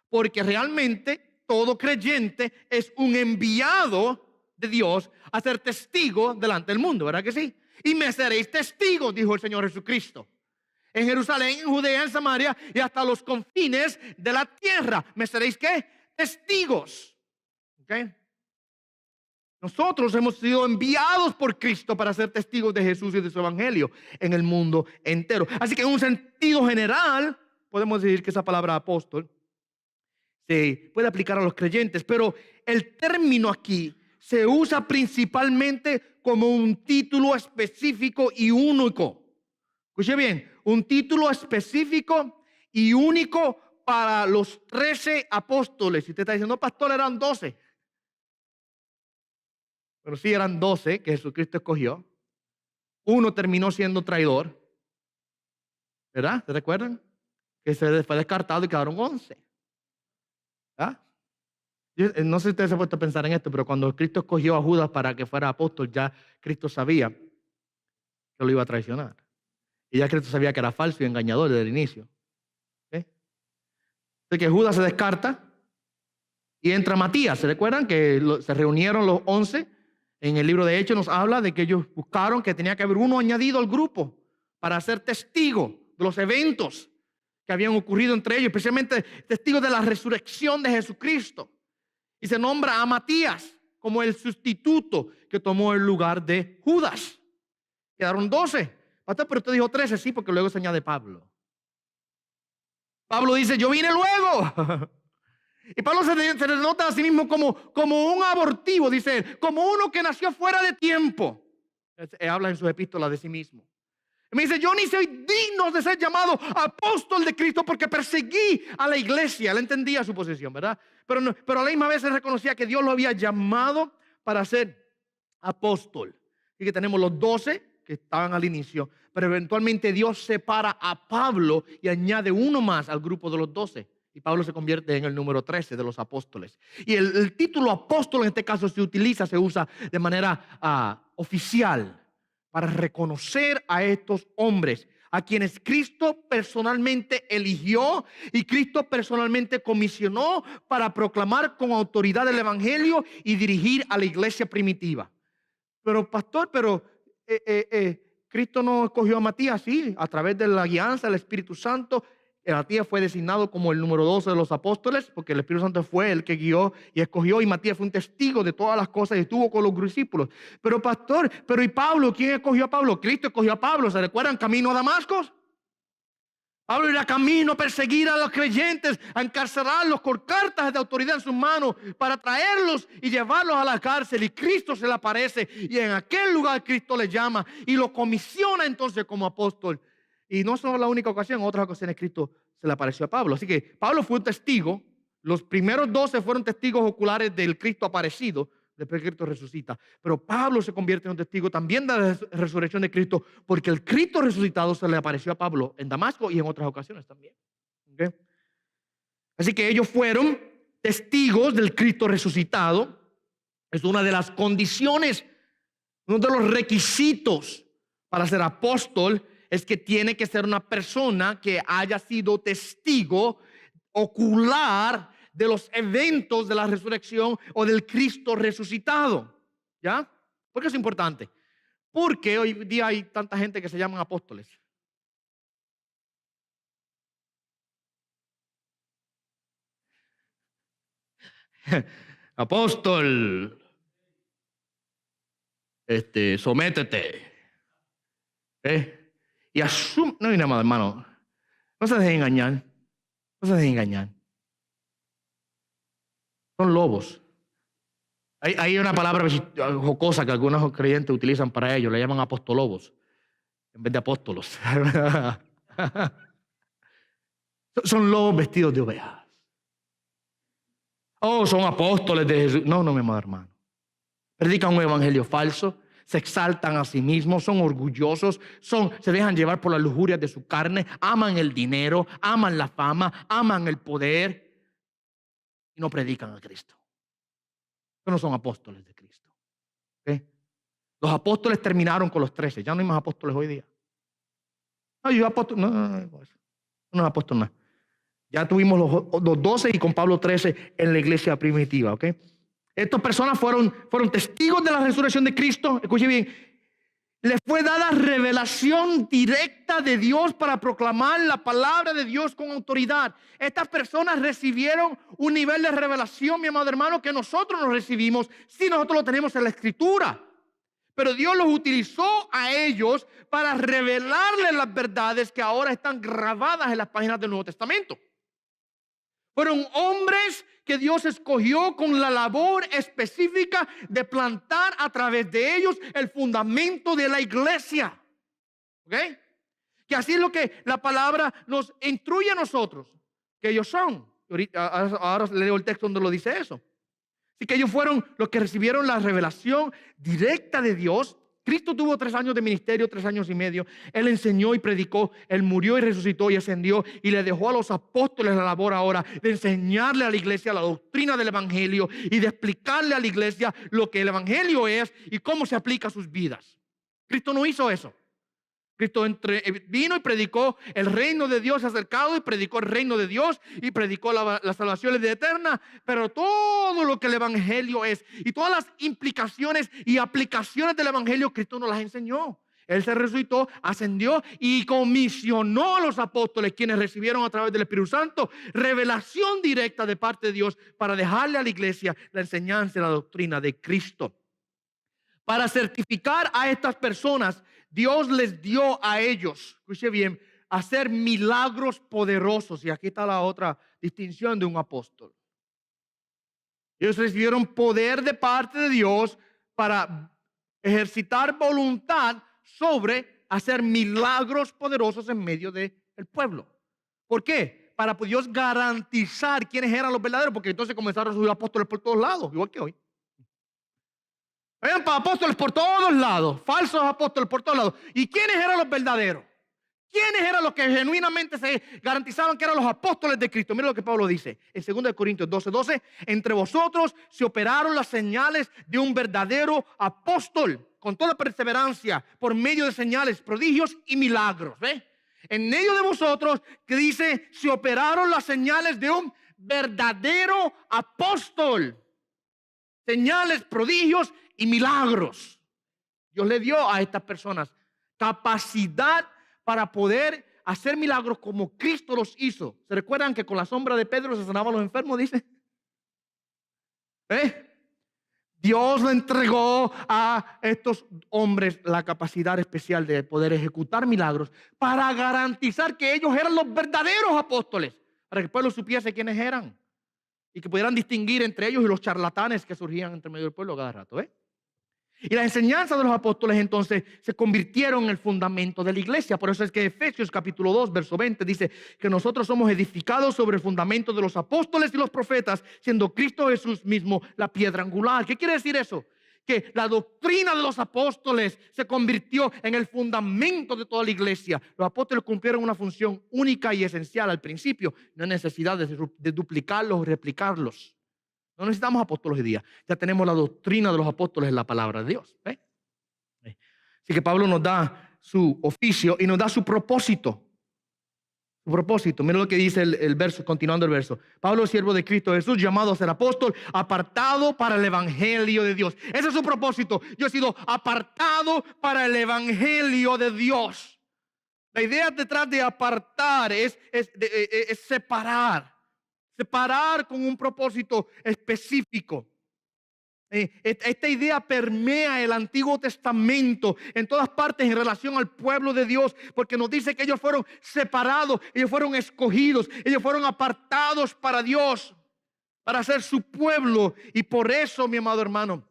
porque realmente todo creyente es un enviado de Dios a ser testigo delante del mundo, ¿verdad que sí? Y me seréis testigos, dijo el Señor Jesucristo. En Jerusalén, en Judea, en Samaria y hasta los confines de la tierra. ¿Me seréis qué? Testigos. ¿Okay? Nosotros hemos sido enviados por Cristo para ser testigos de Jesús y de su evangelio en el mundo entero. Así que en un sentido general, podemos decir que esa palabra apóstol se puede aplicar a los creyentes, pero el término aquí se usa principalmente como un título específico y único. Escuche bien, un título específico y único para los 13 apóstoles. Si usted está diciendo, pastor, eran 12. Pero sí eran 12 que Jesucristo escogió. Uno terminó siendo traidor. ¿Verdad? ¿Se recuerdan? Que se fue descartado y quedaron 11. ¿Ah? No sé si ustedes se han puesto a pensar en esto, pero cuando Cristo escogió a Judas para que fuera apóstol, ya Cristo sabía que lo iba a traicionar. Y ya Cristo sabía que era falso y engañador desde el inicio. ¿Okay? Así que Judas se descarta y entra Matías. ¿Se recuerdan que se reunieron los 11? En el libro de Hechos nos habla de que ellos buscaron que tenía que haber uno añadido al grupo para ser testigo de los eventos que habían ocurrido entre ellos, especialmente testigo de la resurrección de Jesucristo. Y se nombra a Matías como el sustituto que tomó el lugar de Judas. Quedaron 12. Pastor, pero usted dijo 13, sí, porque luego se añade Pablo. Pablo dice, yo vine luego. Y Pablo se le nota a sí mismo como un abortivo, dice él, como uno que nació fuera de tiempo. Habla en sus epístolas de sí mismo. Y me dice, yo ni soy digno de ser llamado apóstol de Cristo porque perseguí a la iglesia. Él entendía su posición, ¿verdad? Pero a la misma vez él reconocía que Dios lo había llamado para ser apóstol. Y que tenemos los 12 que estaban al inicio, pero eventualmente Dios separa a Pablo y añade uno más al grupo de los 12. Y Pablo se convierte en el número 13 de los apóstoles. Y el título apóstol en este caso se usa de manera oficial para reconocer a estos hombres a quienes Cristo personalmente eligió y Cristo personalmente comisionó para proclamar con autoridad el evangelio y dirigir a la iglesia primitiva. Pero pastor, Cristo no escogió a Matías, sí, a través de la guianza del Espíritu Santo. Matías fue designado como el número 12 de los apóstoles porque el Espíritu Santo fue el que guió y escogió, y Matías fue un testigo de todas las cosas y estuvo con los discípulos. Pero pastor, ¿y Pablo? ¿Quién escogió a Pablo? Cristo escogió a Pablo. ¿Se recuerdan? Camino a Damasco. Pablo era camino a perseguir a los creyentes, a encarcelarlos con cartas de autoridad en sus manos para traerlos y llevarlos a la cárcel. Y Cristo se le aparece y en aquel lugar Cristo le llama y lo comisiona entonces como apóstol. Y no solo la única ocasión, en otras ocasiones Cristo se le apareció a Pablo. Así que Pablo fue un testigo. Los primeros 12 fueron testigos oculares del Cristo aparecido. Después Cristo resucita. Pero Pablo se convierte en un testigo también de la resurrección de Cristo, porque el Cristo resucitado se le apareció a Pablo en Damasco y en otras ocasiones también. ¿Okay? Así que ellos fueron testigos del Cristo resucitado. Es una de las condiciones, uno de los requisitos para ser apóstol es que tiene que ser una persona que haya sido testigo ocular de los eventos de la resurrección o del Cristo resucitado. ¿Ya? ¿Por qué es importante? Porque hoy día hay tanta gente que se llaman apóstoles. Apóstol, sométete. Y asume, no hay nada más, hermano. No se dejen engañar. No se dejen engañar. Son lobos. Hay una palabra jocosa que algunos creyentes utilizan para ello. Le llaman apostolobos en vez de apóstolos. Son lobos vestidos de ovejas. Oh, son apóstoles de Jesús. No, mi amado hermano. Predican un evangelio falso. Se exaltan a sí mismos, son orgullosos, se dejan llevar por las lujurias de su carne, aman el dinero, aman la fama, aman el poder y no predican a Cristo. No son apóstoles de Cristo. ¿Okay? Los apóstoles terminaron con los 13, ya no hay más apóstoles hoy día. No, yo apóstol, no apóstol más. Ya tuvimos los 12 y con Pablo 13 en la iglesia primitiva, ¿ok? Estas personas fueron testigos de la resurrección de Cristo. Escuche bien. Les fue dada revelación directa de Dios para proclamar la palabra de Dios con autoridad. Estas personas recibieron un nivel de revelación, mi amado hermano, que nosotros no recibimos si nosotros lo tenemos en la Escritura. Pero Dios los utilizó a ellos para revelarles las verdades que ahora están grabadas en las páginas del Nuevo Testamento. Fueron hombres que Dios escogió con la labor específica de plantar a través de ellos el fundamento de la iglesia. ¿Ok? Que así es lo que la palabra nos instruye a nosotros, que ellos son. Ahora leo el texto donde lo dice eso. Así que ellos fueron los que recibieron la revelación directa de Dios. Cristo tuvo 3 años de ministerio, 3 años y medio. Él enseñó y predicó. Él murió y resucitó y ascendió. Y le dejó a los apóstoles la labor ahora de enseñarle a la iglesia la doctrina del evangelio y de explicarle a la iglesia lo que el evangelio es y cómo se aplica a sus vidas. Cristo no hizo eso. Cristo vino y predicó el reino de Dios acercado y predicó el reino de Dios y predicó la salvación de eterna. Pero todo lo que el evangelio es y todas las implicaciones y aplicaciones del evangelio, Cristo nos las enseñó. Él se resucitó, ascendió y comisionó a los apóstoles, quienes recibieron a través del Espíritu Santo revelación directa de parte de Dios para dejarle a la iglesia la enseñanza y la doctrina de Cristo. Para certificar a estas personas, Dios les dio a ellos, escuche bien, hacer milagros poderosos. Y aquí está la otra distinción de un apóstol. Ellos recibieron poder de parte de Dios para ejercitar voluntad sobre hacer milagros poderosos en medio del pueblo. ¿Por qué? Para Dios garantizar quiénes eran los verdaderos, porque entonces comenzaron a subir apóstoles por todos lados, igual que hoy. Habían apóstoles por todos lados, falsos apóstoles por todos lados. ¿Y quiénes eran los verdaderos? ¿Quiénes eran los que genuinamente se garantizaban que eran los apóstoles de Cristo? Mira lo que Pablo dice en 2 Corintios 12:12. Entre vosotros se operaron las señales de un verdadero apóstol, con toda perseverancia, por medio de señales, prodigios y milagros. ¿Ve? En medio de vosotros, que dice, se operaron las señales de un verdadero apóstol. Señales, prodigios y milagros. Dios le dio a estas personas capacidad para poder hacer milagros como Cristo los hizo. ¿Se recuerdan que con la sombra de Pedro se sanaban los enfermos? Dice. Dios le entregó a estos hombres la capacidad especial de poder ejecutar milagros para garantizar que ellos eran los verdaderos apóstoles, para que el pueblo supiese quiénes eran y que pudieran distinguir entre ellos y los charlatanes que surgían entre medio del pueblo cada rato. Y las enseñanzas de los apóstoles entonces se convirtieron en el fundamento de la iglesia. Por eso es que Efesios capítulo 2, verso 20 dice que nosotros somos edificados sobre el fundamento de los apóstoles y los profetas, siendo Cristo Jesús mismo la piedra angular. ¿Qué quiere decir eso? Que la doctrina de los apóstoles se convirtió en el fundamento de toda la iglesia. Los apóstoles cumplieron una función única y esencial al principio. No hay necesidad de duplicarlos o replicarlos. No necesitamos apóstoles hoy día. Ya tenemos la doctrina de los apóstoles en la palabra de Dios. Así que Pablo nos da su oficio y nos da su propósito. Su propósito. Mira lo que dice el verso, continuando el verso. Pablo, siervo de Cristo Jesús, llamado a ser apóstol, apartado para el evangelio de Dios. Ese es su propósito. Yo he sido apartado para el evangelio de Dios. La idea detrás de apartar es separar. Separar con un propósito específico. Esta idea permea el Antiguo Testamento en todas partes en relación al pueblo de Dios, porque nos dice que ellos fueron separados, ellos fueron escogidos, ellos fueron apartados para Dios, para ser su pueblo. Y por eso, mi amado hermano,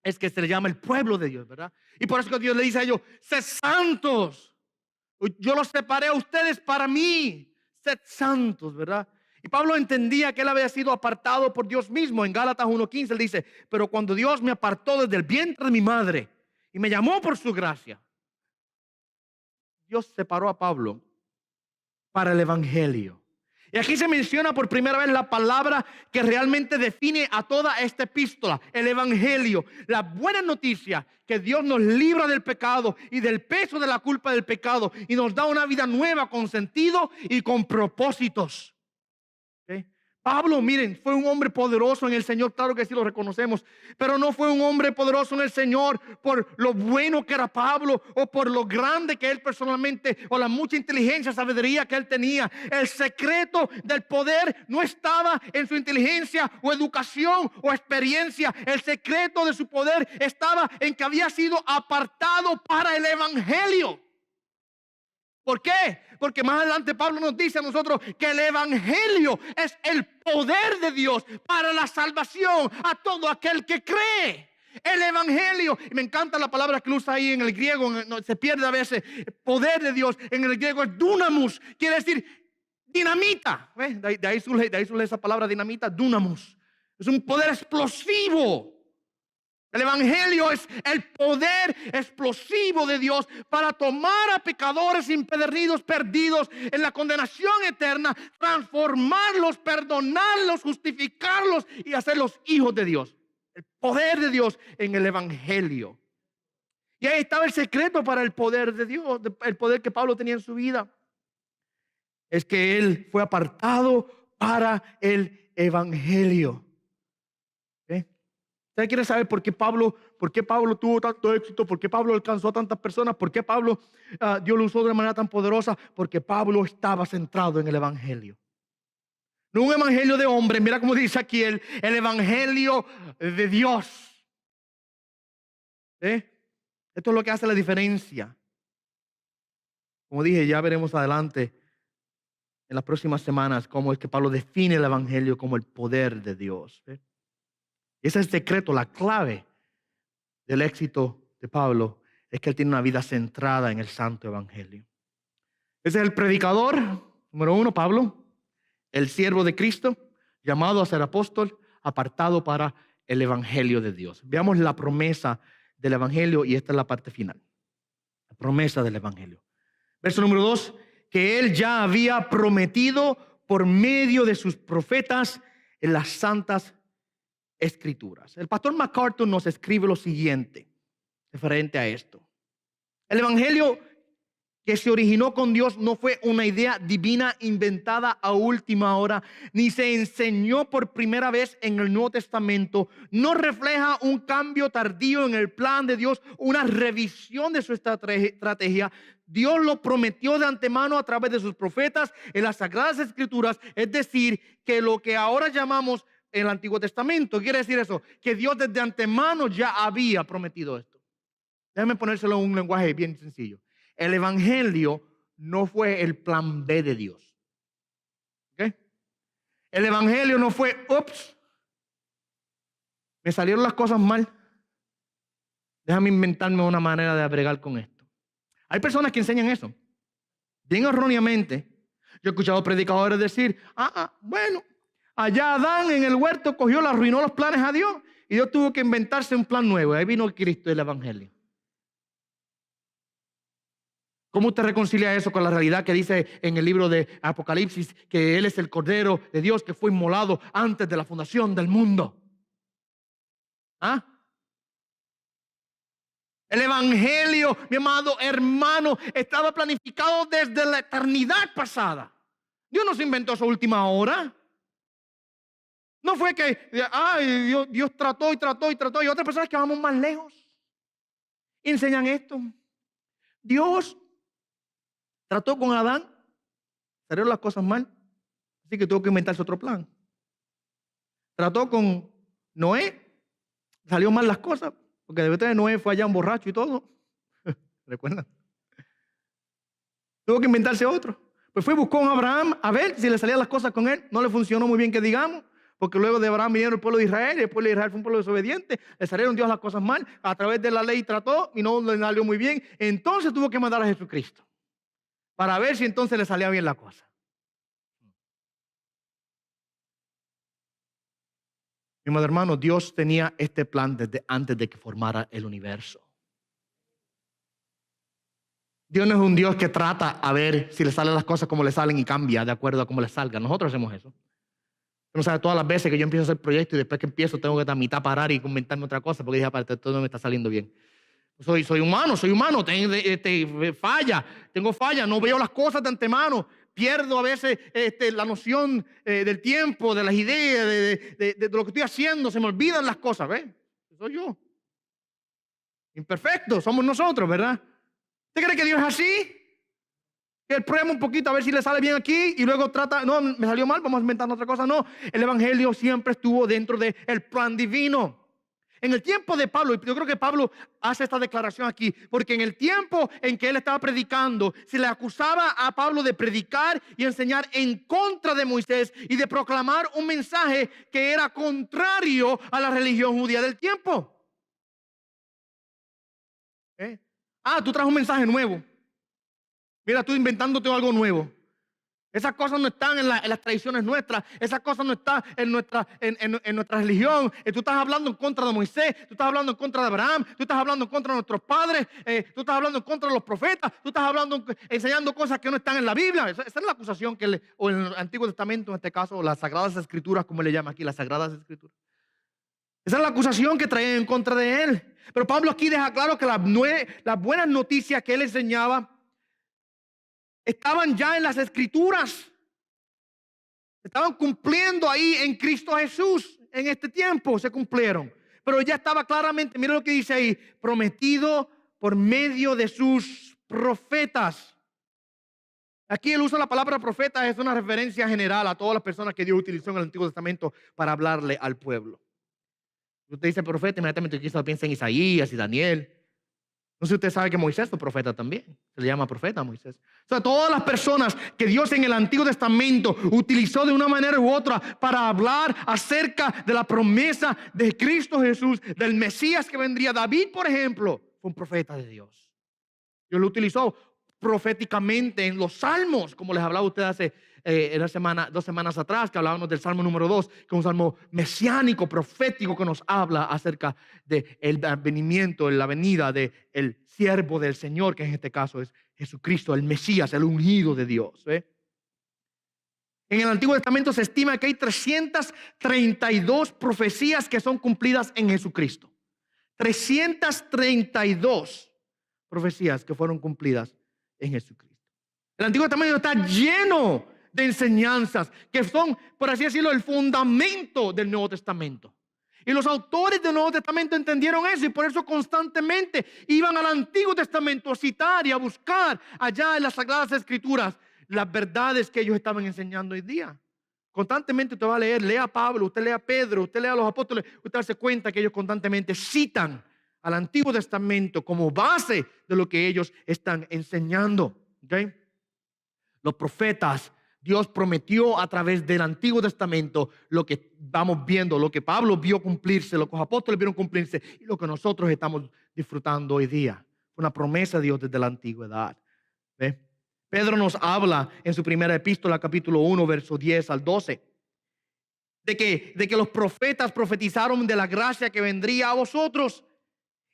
es que se le llama el pueblo de Dios, ¿verdad? Y por eso que Dios le dice a ellos: sed santos, yo los separé a ustedes para mí, sed santos, ¿verdad? Y Pablo entendía que él había sido apartado por Dios mismo. En Gálatas 1:15 él dice: pero cuando Dios me apartó desde el vientre de mi madre y me llamó por su gracia, Dios separó a Pablo para el evangelio. Y aquí se menciona por primera vez la palabra que realmente define a toda esta epístola: el evangelio. La buena noticia que Dios nos libra del pecado y del peso de la culpa del pecado y nos da una vida nueva con sentido y con propósitos. ¿Okay? Pablo, miren, fue un hombre poderoso en el Señor, claro que sí lo reconocemos, pero no fue un hombre poderoso en el Señor por lo bueno que era Pablo o por lo grande que él personalmente o la mucha inteligencia, sabiduría que él tenía. El secreto del poder no estaba en su inteligencia o educación o experiencia. El secreto de su poder estaba en que había sido apartado para el evangelio. ¿Por qué? Porque más adelante Pablo nos dice a nosotros que el evangelio es el poder de Dios para la salvación a todo aquel que cree. El evangelio, y me encanta la palabra que usa ahí en el griego, se pierde a veces. Poder de Dios en el griego es dunamus, quiere decir dinamita. De ahí surge esa palabra dinamita, dunamus. Es un poder explosivo. El evangelio es el poder explosivo de Dios para tomar a pecadores impedernidos, perdidos en la condenación eterna, transformarlos, perdonarlos, justificarlos y hacerlos hijos de Dios. El poder de Dios en el evangelio. Y ahí estaba el secreto para el poder de Dios, el poder que Pablo tenía en su vida. Es que él fue apartado para el evangelio. ¿Usted quiere saber por qué Pablo tuvo tanto éxito? ¿Por qué Pablo alcanzó a tantas personas? ¿Por qué Pablo Dios lo usó de una manera tan poderosa? Porque Pablo estaba centrado en el evangelio. No un evangelio de hombre, mira cómo dice aquí el evangelio de Dios. Esto es lo que hace la diferencia. Como dije, ya veremos adelante en las próximas semanas cómo es que Pablo define el evangelio como el poder de Dios. Ese es el secreto, la clave del éxito de Pablo, es que él tiene una vida centrada en el santo evangelio. Ese es el predicador, número uno, Pablo, el siervo de Cristo, llamado a ser apóstol, apartado para el evangelio de Dios. Veamos la promesa del evangelio y esta es la parte final. La promesa del evangelio. Verso número 2, que él ya había prometido por medio de sus profetas en las santas Escrituras. El pastor MacArthur nos escribe lo siguiente referente a esto: el evangelio que se originó con Dios no fue una idea divina inventada a última hora, ni se enseñó por primera vez en el Nuevo Testamento. No refleja un cambio tardío en el plan de Dios, una revisión de su estrategia. Dios lo prometió de antemano a través de sus profetas en las Sagradas Escrituras, es decir, que lo que ahora llamamos en el Antiguo Testamento. Quiere decir eso, que Dios desde antemano ya había prometido esto. Déjame ponérselo en un lenguaje bien sencillo. El evangelio no fue el plan B de Dios. ¿Okay? El evangelio no fue, ups, me salieron las cosas mal, déjame inventarme una manera de bregar con esto. Hay personas que enseñan eso, bien erróneamente. Yo he escuchado predicadores decir, bueno, allá Adán en el huerto cogió, le arruinó los planes a Dios y Dios tuvo que inventarse un plan nuevo. Ahí vino Cristo y el evangelio. ¿Cómo usted reconcilia eso con la realidad que dice en el libro de Apocalipsis que Él es el Cordero de Dios que fue inmolado antes de la fundación del mundo? El evangelio, mi amado hermano, estaba planificado desde la eternidad pasada. Dios no se inventó esa última hora. No fue que Dios trató y otras personas que vamos más lejos enseñan esto. Dios trató con Adán, salieron las cosas mal, así que tuvo que inventarse otro plan. Trató con Noé, Salió mal las cosas, porque de repente Noé fue allá un borracho y todo. ¿Recuerdan? Tuvo que inventarse otro. Pues fue y buscó a Abraham a ver si le salían las cosas con él. No le funcionó muy bien que digamos, porque luego de Abraham vinieron el pueblo de Israel, y el pueblo de Israel fue un pueblo desobediente, le salieron Dios las cosas mal, a través de la ley trató y no le salió muy bien. Entonces tuvo que mandar a Jesucristo, para ver si entonces le salía bien la cosa. Mi amado hermano, Dios tenía este plan desde antes de que formara el universo. Dios no es un Dios que trata a ver si le salen las cosas como le salen y cambia de acuerdo a cómo le salgan. Nosotros hacemos eso. No sabe todas las veces que yo empiezo a hacer proyectos y después que empiezo tengo que a mitad parar y inventarme otra cosa porque dije, aparte, todo no me está saliendo bien. Soy humano, tengo falla, no veo las cosas de antemano, pierdo a veces la noción del tiempo, de las ideas, de lo que estoy haciendo, se me olvidan las cosas, ¿ves? Soy yo. Imperfecto, somos nosotros, ¿verdad? ¿Usted cree que Dios es así? Que él prueba un poquito a ver si le sale bien aquí y luego trata, no, me salió mal, vamos a inventar otra cosa. No, el evangelio siempre estuvo dentro del plan divino. En el tiempo de Pablo, y yo creo que Pablo hace esta declaración aquí, porque en el tiempo en que él estaba predicando, se le acusaba a Pablo de predicar y enseñar en contra de Moisés y de proclamar un mensaje que era contrario a la religión judía del tiempo. Tú traes un mensaje nuevo. Mira, tú inventándote algo nuevo. Esas cosas no están en las tradiciones nuestras. Esas cosas no están en nuestra religión. Tú estás hablando en contra de Moisés. Tú estás hablando en contra de Abraham. Tú estás hablando en contra de nuestros padres. Tú estás hablando en contra de los profetas. Tú estás enseñando cosas que no están en la Biblia. Esa es la acusación o en el Antiguo Testamento, en este caso, las Sagradas Escrituras, como le llama aquí, las Sagradas Escrituras. Esa es la acusación que traían en contra de él. Pero Pablo aquí deja claro que las buenas noticias que él enseñaba estaban ya en las Escrituras. Estaban cumpliendo ahí en Cristo Jesús. En este tiempo se cumplieron. Pero ya estaba claramente, mira lo que dice ahí, prometido por medio de sus profetas. Aquí el uso de la palabra profeta es una referencia general a todas las personas que Dios utilizó en el Antiguo Testamento para hablarle al pueblo. Usted dice profeta, inmediatamente quizás piensa en Isaías y Daniel. No sé si usted sabe que Moisés fue profeta también. Se le llama profeta a Moisés. O sea, todas las personas que Dios en el Antiguo Testamento utilizó de una manera u otra para hablar acerca de la promesa de Cristo Jesús, del Mesías que vendría. David, por ejemplo, fue un profeta de Dios. Dios lo utilizó proféticamente en los salmos, como les hablaba usted hace 2 semanas atrás, que hablábamos del Salmo número 2, que es un salmo mesiánico, profético, que nos habla acerca del venimiento, la venida del siervo del Señor, que en este caso es Jesucristo, el Mesías, el ungido de Dios. En el Antiguo Testamento se estima que hay 332 profecías que son cumplidas en Jesucristo. 332 profecías que fueron cumplidas en Jesucristo. El Antiguo Testamento está lleno de enseñanzas que son, por así decirlo, el fundamento del Nuevo Testamento. Y los autores del Nuevo Testamento entendieron eso y por eso constantemente iban al Antiguo Testamento a citar y a buscar allá en las Sagradas Escrituras las verdades que ellos estaban enseñando hoy día. Constantemente usted va a leer, lea a Pablo, usted lea a Pedro, usted lea a los apóstoles, usted se cuenta que ellos constantemente citan al Antiguo Testamento como base de lo que ellos están enseñando. ¿Okay? Los profetas, Dios prometió a través del Antiguo Testamento lo que vamos viendo, lo que Pablo vio cumplirse, lo que los apóstoles vieron cumplirse y lo que nosotros estamos disfrutando hoy día. Fue una promesa de Dios desde la antigüedad. ¿Ve? Pedro nos habla en su primera epístola, capítulo 1, verso 10 al 12, de que los profetas profetizaron de la gracia que vendría a vosotros.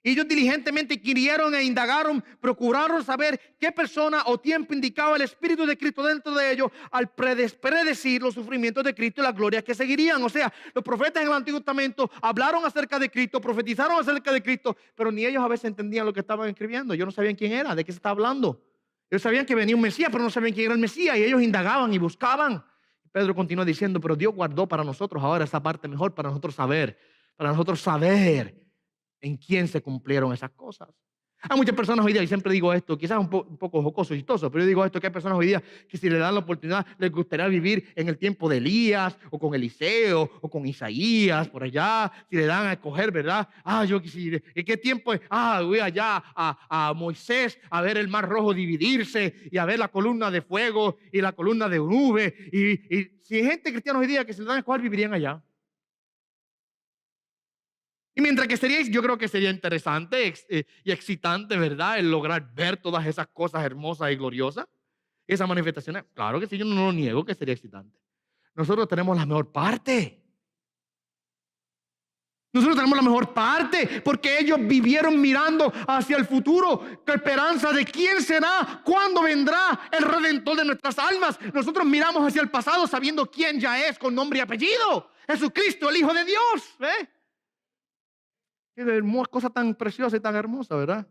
Ellos diligentemente inquirieron e indagaron, procuraron saber qué persona o tiempo indicaba el Espíritu de Cristo dentro de ellos al predecir los sufrimientos de Cristo y las glorias que seguirían. O sea, los profetas en el Antiguo Testamento hablaron acerca de Cristo, profetizaron acerca de Cristo, pero ni ellos a veces entendían lo que estaban escribiendo. Ellos no sabían quién era, de qué se está hablando. Ellos sabían que venía un Mesías, pero no sabían quién era el Mesías y ellos indagaban y buscaban. Pedro continúa diciendo, pero Dios guardó para nosotros ahora esa parte mejor para nosotros saber en quién se cumplieron esas cosas. Hay muchas personas hoy día, y siempre digo esto, quizás un poco jocoso, chistoso, pero yo digo esto, que hay personas hoy día que si le dan la oportunidad les gustaría vivir en el tiempo de Elías, o con Eliseo, o con Isaías, por allá, si le dan a escoger, ¿verdad? Yo quisiera, ¿en qué tiempo es? Voy allá a Moisés a ver el mar rojo dividirse, y a ver la columna de fuego, y la columna de nube, y si hay gente cristiana hoy día que se le dan a escoger, vivirían allá. Y mientras que yo creo que sería interesante y excitante, ¿verdad? El lograr ver todas esas cosas hermosas y gloriosas, esas manifestaciones. Claro que sí, yo no lo niego que sería excitante. Nosotros tenemos la mejor parte. Nosotros tenemos la mejor parte porque ellos vivieron mirando hacia el futuro, con esperanza de quién será, cuándo vendrá el Redentor de nuestras almas. Nosotros miramos hacia el pasado sabiendo quién ya es con nombre y apellido. Jesucristo, el Hijo de Dios. ¿Ve? Qué cosa tan preciosa y tan hermosa, ¿verdad?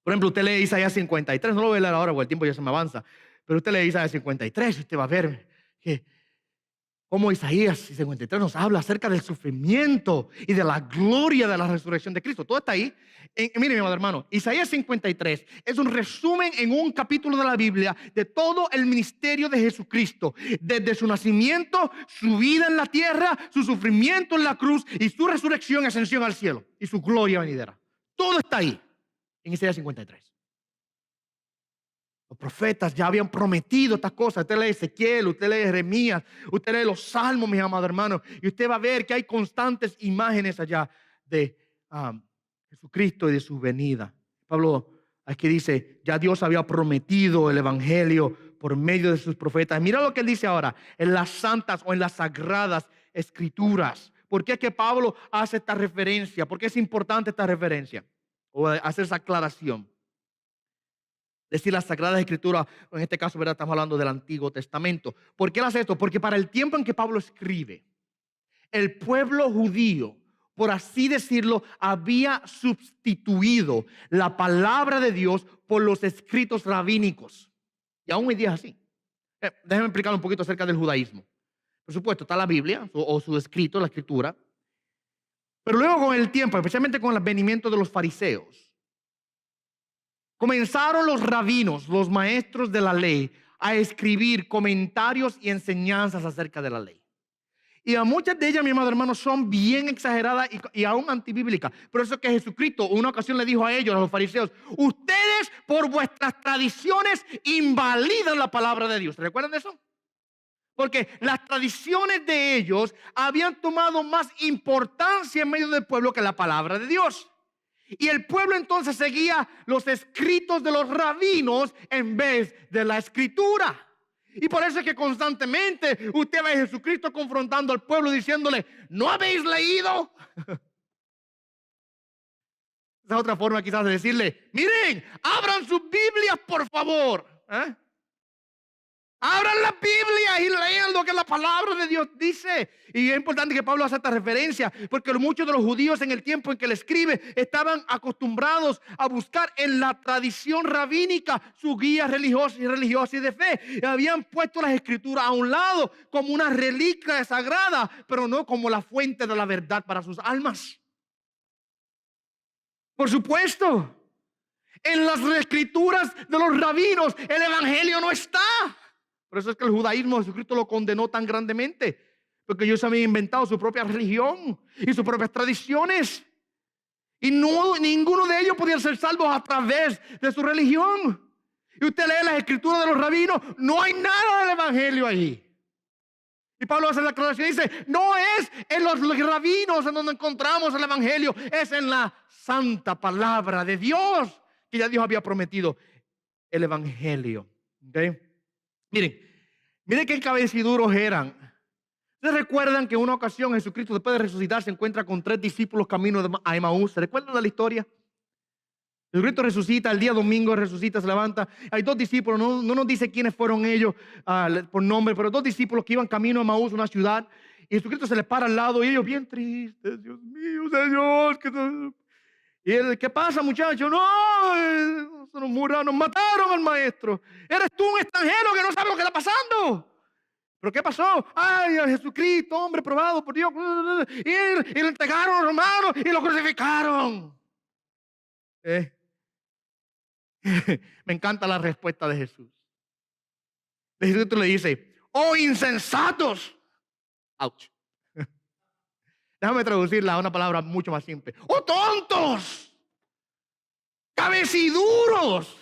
Por ejemplo, usted lee Isaías 53, no lo voy a leer ahora porque el tiempo ya se me avanza, pero usted lee Isaías 53 y usted va a ver que cómo Isaías 53 nos habla acerca del sufrimiento y de la gloria de la resurrección de Cristo. Todo está ahí. Mire, mi amado hermano, Isaías 53 es un resumen en un capítulo de la Biblia de todo el ministerio de Jesucristo, desde su nacimiento, su vida en la tierra, su sufrimiento en la cruz y su resurrección y ascensión al cielo y su gloria venidera. Todo está ahí en Isaías 53. Los profetas ya habían prometido estas cosas. Usted lee Ezequiel, usted lee Jeremías, usted lee los Salmos, mis amados hermanos, y usted va a ver que hay constantes imágenes allá de Jesucristo y de su venida. Pablo aquí dice, ya Dios había prometido el evangelio por medio de sus profetas. Mira lo que él dice ahora, en las santas o en las sagradas escrituras. ¿Por qué es que Pablo hace esta referencia? ¿Por qué es importante esta referencia? O hacer esa aclaración. Decir las Sagradas Escrituras, en este caso, ¿verdad? Estamos hablando del Antiguo Testamento. ¿Por qué él hace esto? Porque para el tiempo en que Pablo escribe, el pueblo judío, por así decirlo, había sustituido la palabra de Dios por los escritos rabínicos. Y aún hoy día es así. Déjenme explicar un poquito acerca del judaísmo. Por supuesto, está la Biblia o su escrito, la escritura. Pero luego con el tiempo, especialmente con el advenimiento de los fariseos, comenzaron los rabinos, los maestros de la ley, a escribir comentarios y enseñanzas acerca de la ley. Y a muchas de ellas, mi amado hermano, son bien exageradas y aún antibíblicas. Por eso que Jesucristo una ocasión le dijo a ellos, a los fariseos, ustedes por vuestras tradiciones invalidan la palabra de Dios. ¿Se recuerdan de eso? Porque las tradiciones de ellos habían tomado más importancia en medio del pueblo que la palabra de Dios. Y el pueblo entonces seguía los escritos de los rabinos en vez de la escritura. Y por eso es que constantemente usted ve a Jesucristo confrontando al pueblo diciéndole, ¿no habéis leído? Esa es otra forma quizás de decirle, miren, abran sus Biblias por favor. Abran la Biblia y lean lo que la palabra de Dios dice. Y es importante que Pablo haga esta referencia, porque muchos de los judíos en el tiempo en que le escribe estaban acostumbrados a buscar en la tradición rabínica su guía religiosa y de fe. Y habían puesto las escrituras a un lado como una reliquia sagrada, pero no como la fuente de la verdad para sus almas. Por supuesto, en las escrituras de los rabinos el evangelio no está. Por eso es que el judaísmo, Jesucristo lo condenó tan grandemente, porque ellos habían inventado su propia religión y sus propias tradiciones. Y ninguno de ellos podía ser salvos a través de su religión. Y usted lee las escrituras de los rabinos, no hay nada del evangelio ahí. Y Pablo hace la aclaración y dice, no es en los rabinos en donde encontramos el evangelio, es en la santa palabra de Dios, que ya Dios había prometido el evangelio. ¿Okay? Miren qué encabeciduros eran. ¿Ustedes recuerdan que en una ocasión Jesucristo, después de resucitar, se encuentra con 3 discípulos camino a Emaús? ¿Se recuerdan de la historia? Jesucristo resucita, el día domingo resucita, se levanta. Hay 2 discípulos, no nos dice quiénes fueron ellos por nombre, pero 2 discípulos que iban camino a Emaús, una ciudad. Y Jesucristo se les para al lado y ellos bien tristes. Dios mío, Señor. Y él, ¿qué pasa, muchachos? No, nos mataron al maestro. Eres tú un extranjero que no sabe lo que está pasando. ¿Pero qué pasó? Ay, a Jesucristo, hombre probado por Dios. Y lo entregaron a los romanos y lo crucificaron. ¿Eh? Me encanta la respuesta de Jesús. Jesús le dice, oh insensatos. Ouch. Déjame traducirla a una palabra mucho más simple. ¡Oh, tontos! ¡Cabeciduros!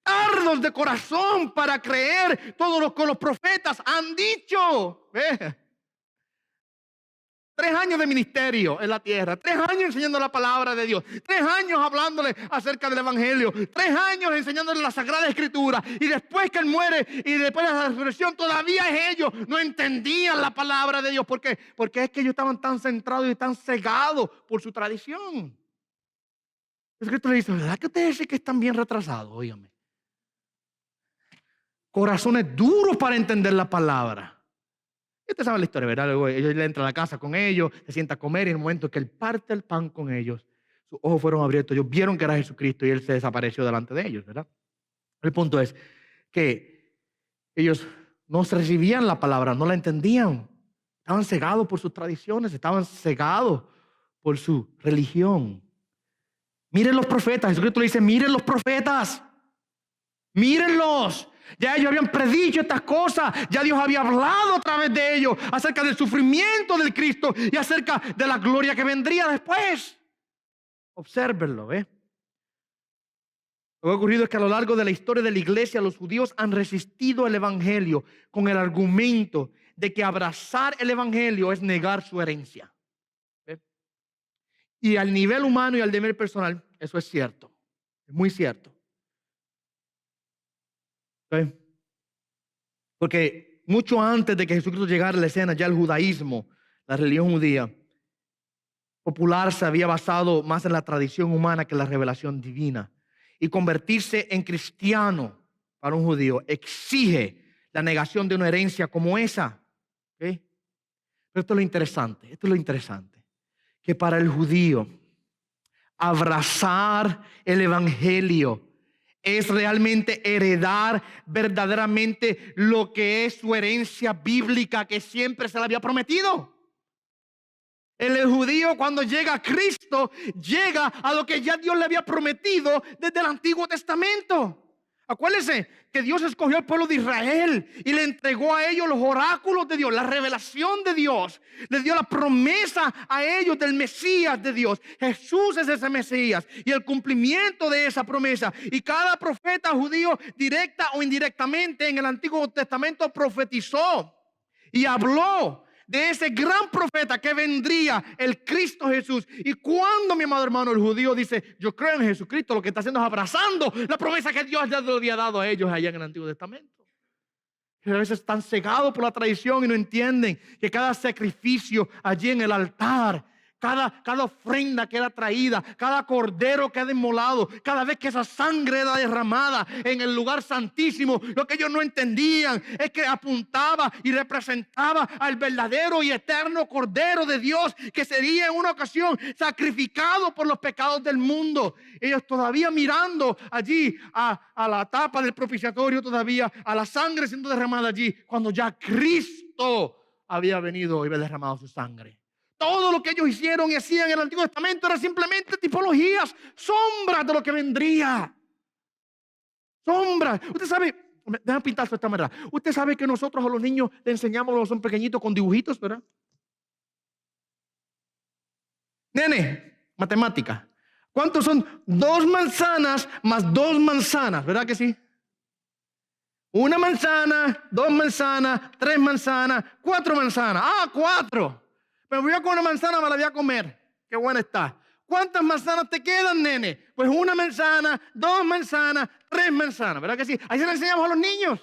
Tardos de corazón para creer todo lo que los profetas han dicho. 3 años de ministerio en la tierra, 3 años enseñando la palabra de Dios, 3 años hablándole acerca del evangelio, 3 años enseñándole la Sagrada Escritura, y después que él muere y después de la resurrección todavía ellos no entendían la palabra de Dios. ¿Por qué? Porque es que ellos estaban tan centrados y tan cegados por su tradición. Jesucristo le dice, ¿verdad que ustedes sí que están bien retrasados? Óigame. Corazones duros para entender la palabra. Ustedes saben la historia, ¿verdad? Luego ellos le entran a la casa con ellos, se sienta a comer y en el momento que él parte el pan con ellos, sus ojos fueron abiertos, ellos vieron que era Jesucristo y él se desapareció delante de ellos, ¿verdad? El punto es que ellos no recibían la palabra, no la entendían. Estaban cegados por sus tradiciones, estaban cegados por su religión. Miren los profetas, Jesucristo le dice, miren los profetas, mírenlos. Ya ellos habían predicho estas cosas, ya Dios había hablado a través de ellos acerca del sufrimiento del Cristo y acerca de la gloria que vendría después. Obsérvenlo, Lo que ha ocurrido es que a lo largo de la historia de la iglesia los judíos han resistido el evangelio con el argumento de que abrazar el evangelio es negar su herencia. Y al nivel humano y al nivel personal, eso es cierto, es muy cierto. Porque mucho antes de que Jesucristo llegara a la escena, ya el judaísmo, la religión judía popular, se había basado más en la tradición humana que en la revelación divina. Y convertirse en cristiano para un judío exige la negación de una herencia como esa. Pero esto es lo interesante, que para el judío abrazar el evangelio es realmente heredar verdaderamente lo que es su herencia bíblica que siempre se le había prometido. El judío, cuando llega a Cristo, llega a lo que ya Dios le había prometido desde el Antiguo Testamento. Acuérdense que Dios escogió al pueblo de Israel y le entregó a ellos los oráculos de Dios, la revelación de Dios. Le dio la promesa a ellos del Mesías de Dios. Jesús es ese Mesías y el cumplimiento de esa promesa. Y cada profeta judío, directa o indirectamente, en el Antiguo Testamento profetizó y habló de ese gran profeta que vendría, el Cristo Jesús. Y cuando, mi amado hermano, el judío dice, yo creo en Jesucristo, lo que está haciendo es abrazando la promesa que Dios ya le había dado a ellos allá en el Antiguo Testamento. Que a veces están cegados por la tradición y no entienden que cada sacrificio allí en el altar, cada ofrenda que era traída, cada cordero que era inmolado, cada vez que esa sangre era derramada en el lugar santísimo, lo que ellos no entendían es que apuntaba y representaba al verdadero y eterno Cordero de Dios, que sería en una ocasión sacrificado por los pecados del mundo. Ellos todavía mirando allí a la tapa del propiciatorio, todavía a la sangre siendo derramada allí, cuando ya Cristo había venido y había derramado su sangre. Todo lo que ellos hicieron y hacían en el Antiguo Testamento era simplemente tipologías, sombras de lo que vendría. Sombras. Usted sabe, déjame pintar esto de esta manera. Usted sabe que nosotros a los niños le enseñamos, los son pequeñitos, con dibujitos, ¿verdad? Nene, matemática. ¿Cuántos son 2 manzanas más 2 manzanas? ¿Verdad que sí? 1 manzana, 2 manzanas, 3 manzanas, 4 manzanas. 4. Me voy a comer una manzana, me la voy a comer. Qué buena está. ¿Cuántas manzanas te quedan, nene? Pues 1 manzana, 2 manzanas, 3 manzanas. ¿Verdad que sí? Ahí se le enseñamos a los niños.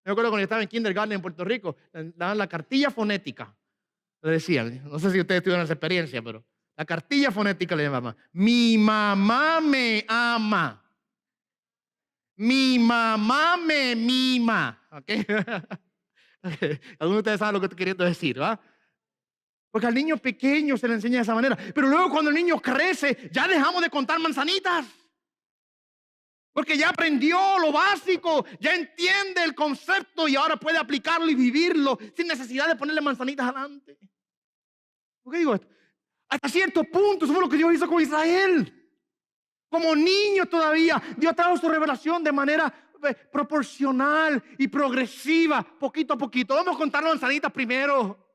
Me acuerdo cuando yo estaba en kindergarten en Puerto Rico, daban la cartilla fonética. Le decían, no sé si ustedes tuvieron esa experiencia, pero la cartilla fonética le llamaban. Mi mamá me ama. Mi mamá me mima. ¿Ok? Algunos de ustedes saben lo que estoy queriendo decir, ¿verdad? Porque al niño pequeño se le enseña de esa manera. Pero luego cuando el niño crece, ya dejamos de contar manzanitas. Porque ya aprendió lo básico, ya entiende el concepto y ahora puede aplicarlo y vivirlo sin necesidad de ponerle manzanitas adelante. ¿Por qué digo esto? Hasta cierto punto, eso fue lo que Dios hizo con Israel. Como niños todavía, Dios trajo su revelación de manera proporcional y progresiva, poquito a poquito. Vamos a contar las manzanitas primero.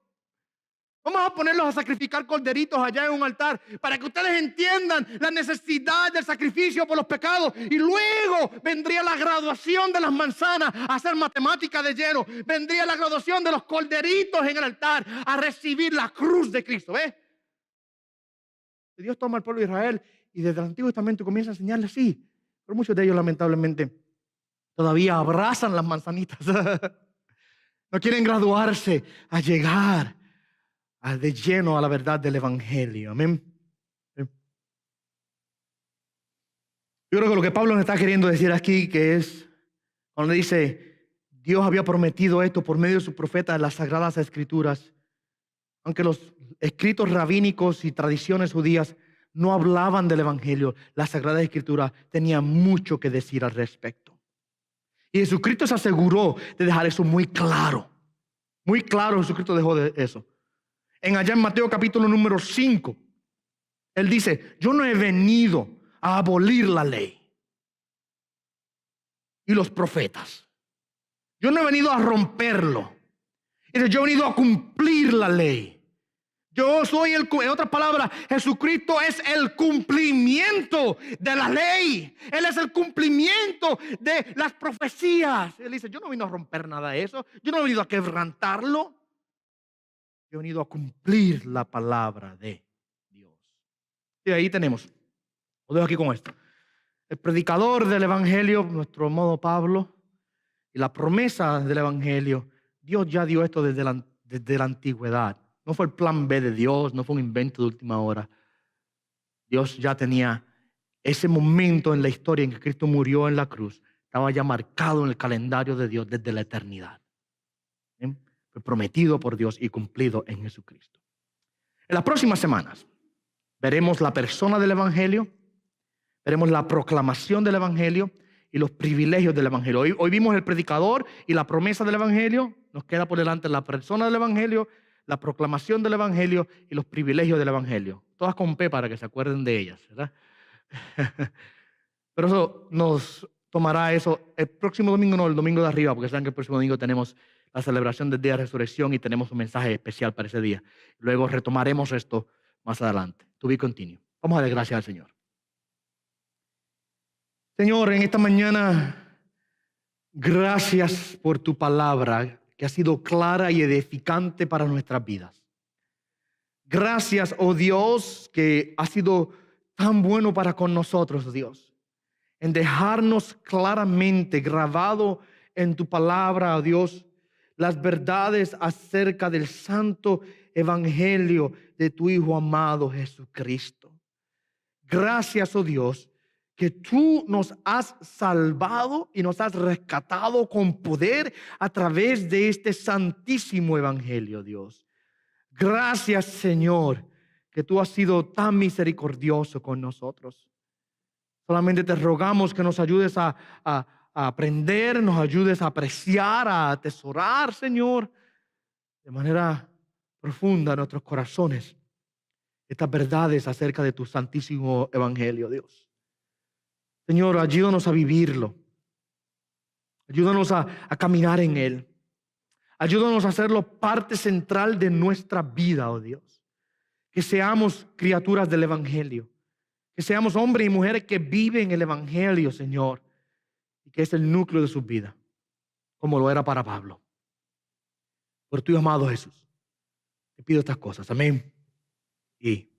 Vamos a ponerlos a sacrificar corderitos allá en un altar para que ustedes entiendan la necesidad del sacrificio por los pecados. Y luego vendría la graduación de las manzanas a hacer matemática de lleno. Vendría la graduación de los corderitos en el altar a recibir la cruz de Cristo. ¿Ves? Dios toma al pueblo de Israel y desde el Antiguo Testamento comienza a enseñarles así. Pero muchos de ellos lamentablemente todavía abrazan las manzanitas. No quieren graduarse a llegar de lleno a la verdad del Evangelio. Amén. Yo creo que lo que Pablo nos está queriendo decir aquí, que es cuando dice, Dios había prometido esto por medio de su profeta en las Sagradas Escrituras, aunque los escritos rabínicos y tradiciones judías no hablaban del Evangelio, las Sagradas Escrituras tenían mucho que decir al respecto. Y Jesucristo se aseguró de dejar eso muy claro. Muy claro Jesucristo dejó de eso. Allá en Mateo capítulo número 5, Él dice, yo no he venido a abolir la ley y los profetas. Yo no he venido a romperlo. Dice, yo he venido a cumplir la ley. Yo soy en otras palabras, Jesucristo es el cumplimiento de la ley. Él es el cumplimiento de las profecías. Él dice, yo no vine a romper nada de eso. Yo no he venido a quebrantarlo. Yo he venido a cumplir la palabra de Dios. Y ahí tenemos. Lo dejo aquí con esto. El predicador del Evangelio, nuestro modo Pablo, y la promesa del Evangelio. Dios ya dio esto desde la antigüedad. No fue el plan B de Dios, no fue un invento de última hora. Dios ya tenía ese momento en la historia en que Cristo murió en la cruz. Estaba ya marcado en el calendario de Dios desde la eternidad. ¿Bien? Fue prometido por Dios y cumplido en Jesucristo. En las próximas semanas veremos la persona del Evangelio, veremos la proclamación del Evangelio y los privilegios del Evangelio. Hoy vimos el predicador y la promesa del Evangelio. Nos queda por delante la persona del Evangelio, la proclamación del Evangelio y los privilegios del Evangelio. Todas con P para que se acuerden de ellas, ¿verdad? Pero eso nos tomará eso el próximo domingo, no, el domingo de arriba, porque saben que el próximo domingo tenemos la celebración del Día de Resurrección y tenemos un mensaje especial para ese día. Luego retomaremos esto más adelante. To be continued. Vamos a dar gracias al Señor. Señor, en esta mañana, gracias por tu palabra que ha sido clara y edificante para nuestras vidas. Gracias, oh Dios, que ha sido tan bueno para con nosotros, Dios, en dejarnos claramente grabado en tu palabra, oh Dios, las verdades acerca del santo evangelio de tu Hijo amado Jesucristo. Gracias, oh Dios, que tú nos has salvado y nos has rescatado con poder a través de este santísimo evangelio, Dios. Gracias, Señor, que tú has sido tan misericordioso con nosotros. Solamente te rogamos que nos ayudes a aprender, nos ayudes a apreciar, a atesorar, Señor, de manera profunda en nuestros corazones estas verdades acerca de tu santísimo evangelio, Dios. Señor, ayúdanos a vivirlo. Ayúdanos a caminar en él. Ayúdanos a hacerlo parte central de nuestra vida, oh Dios. Que seamos criaturas del evangelio. Que seamos hombres y mujeres que viven el evangelio, Señor. Y que es el núcleo de su vida, como lo era para Pablo. Por tu amado Jesús, te pido estas cosas. Amén. Y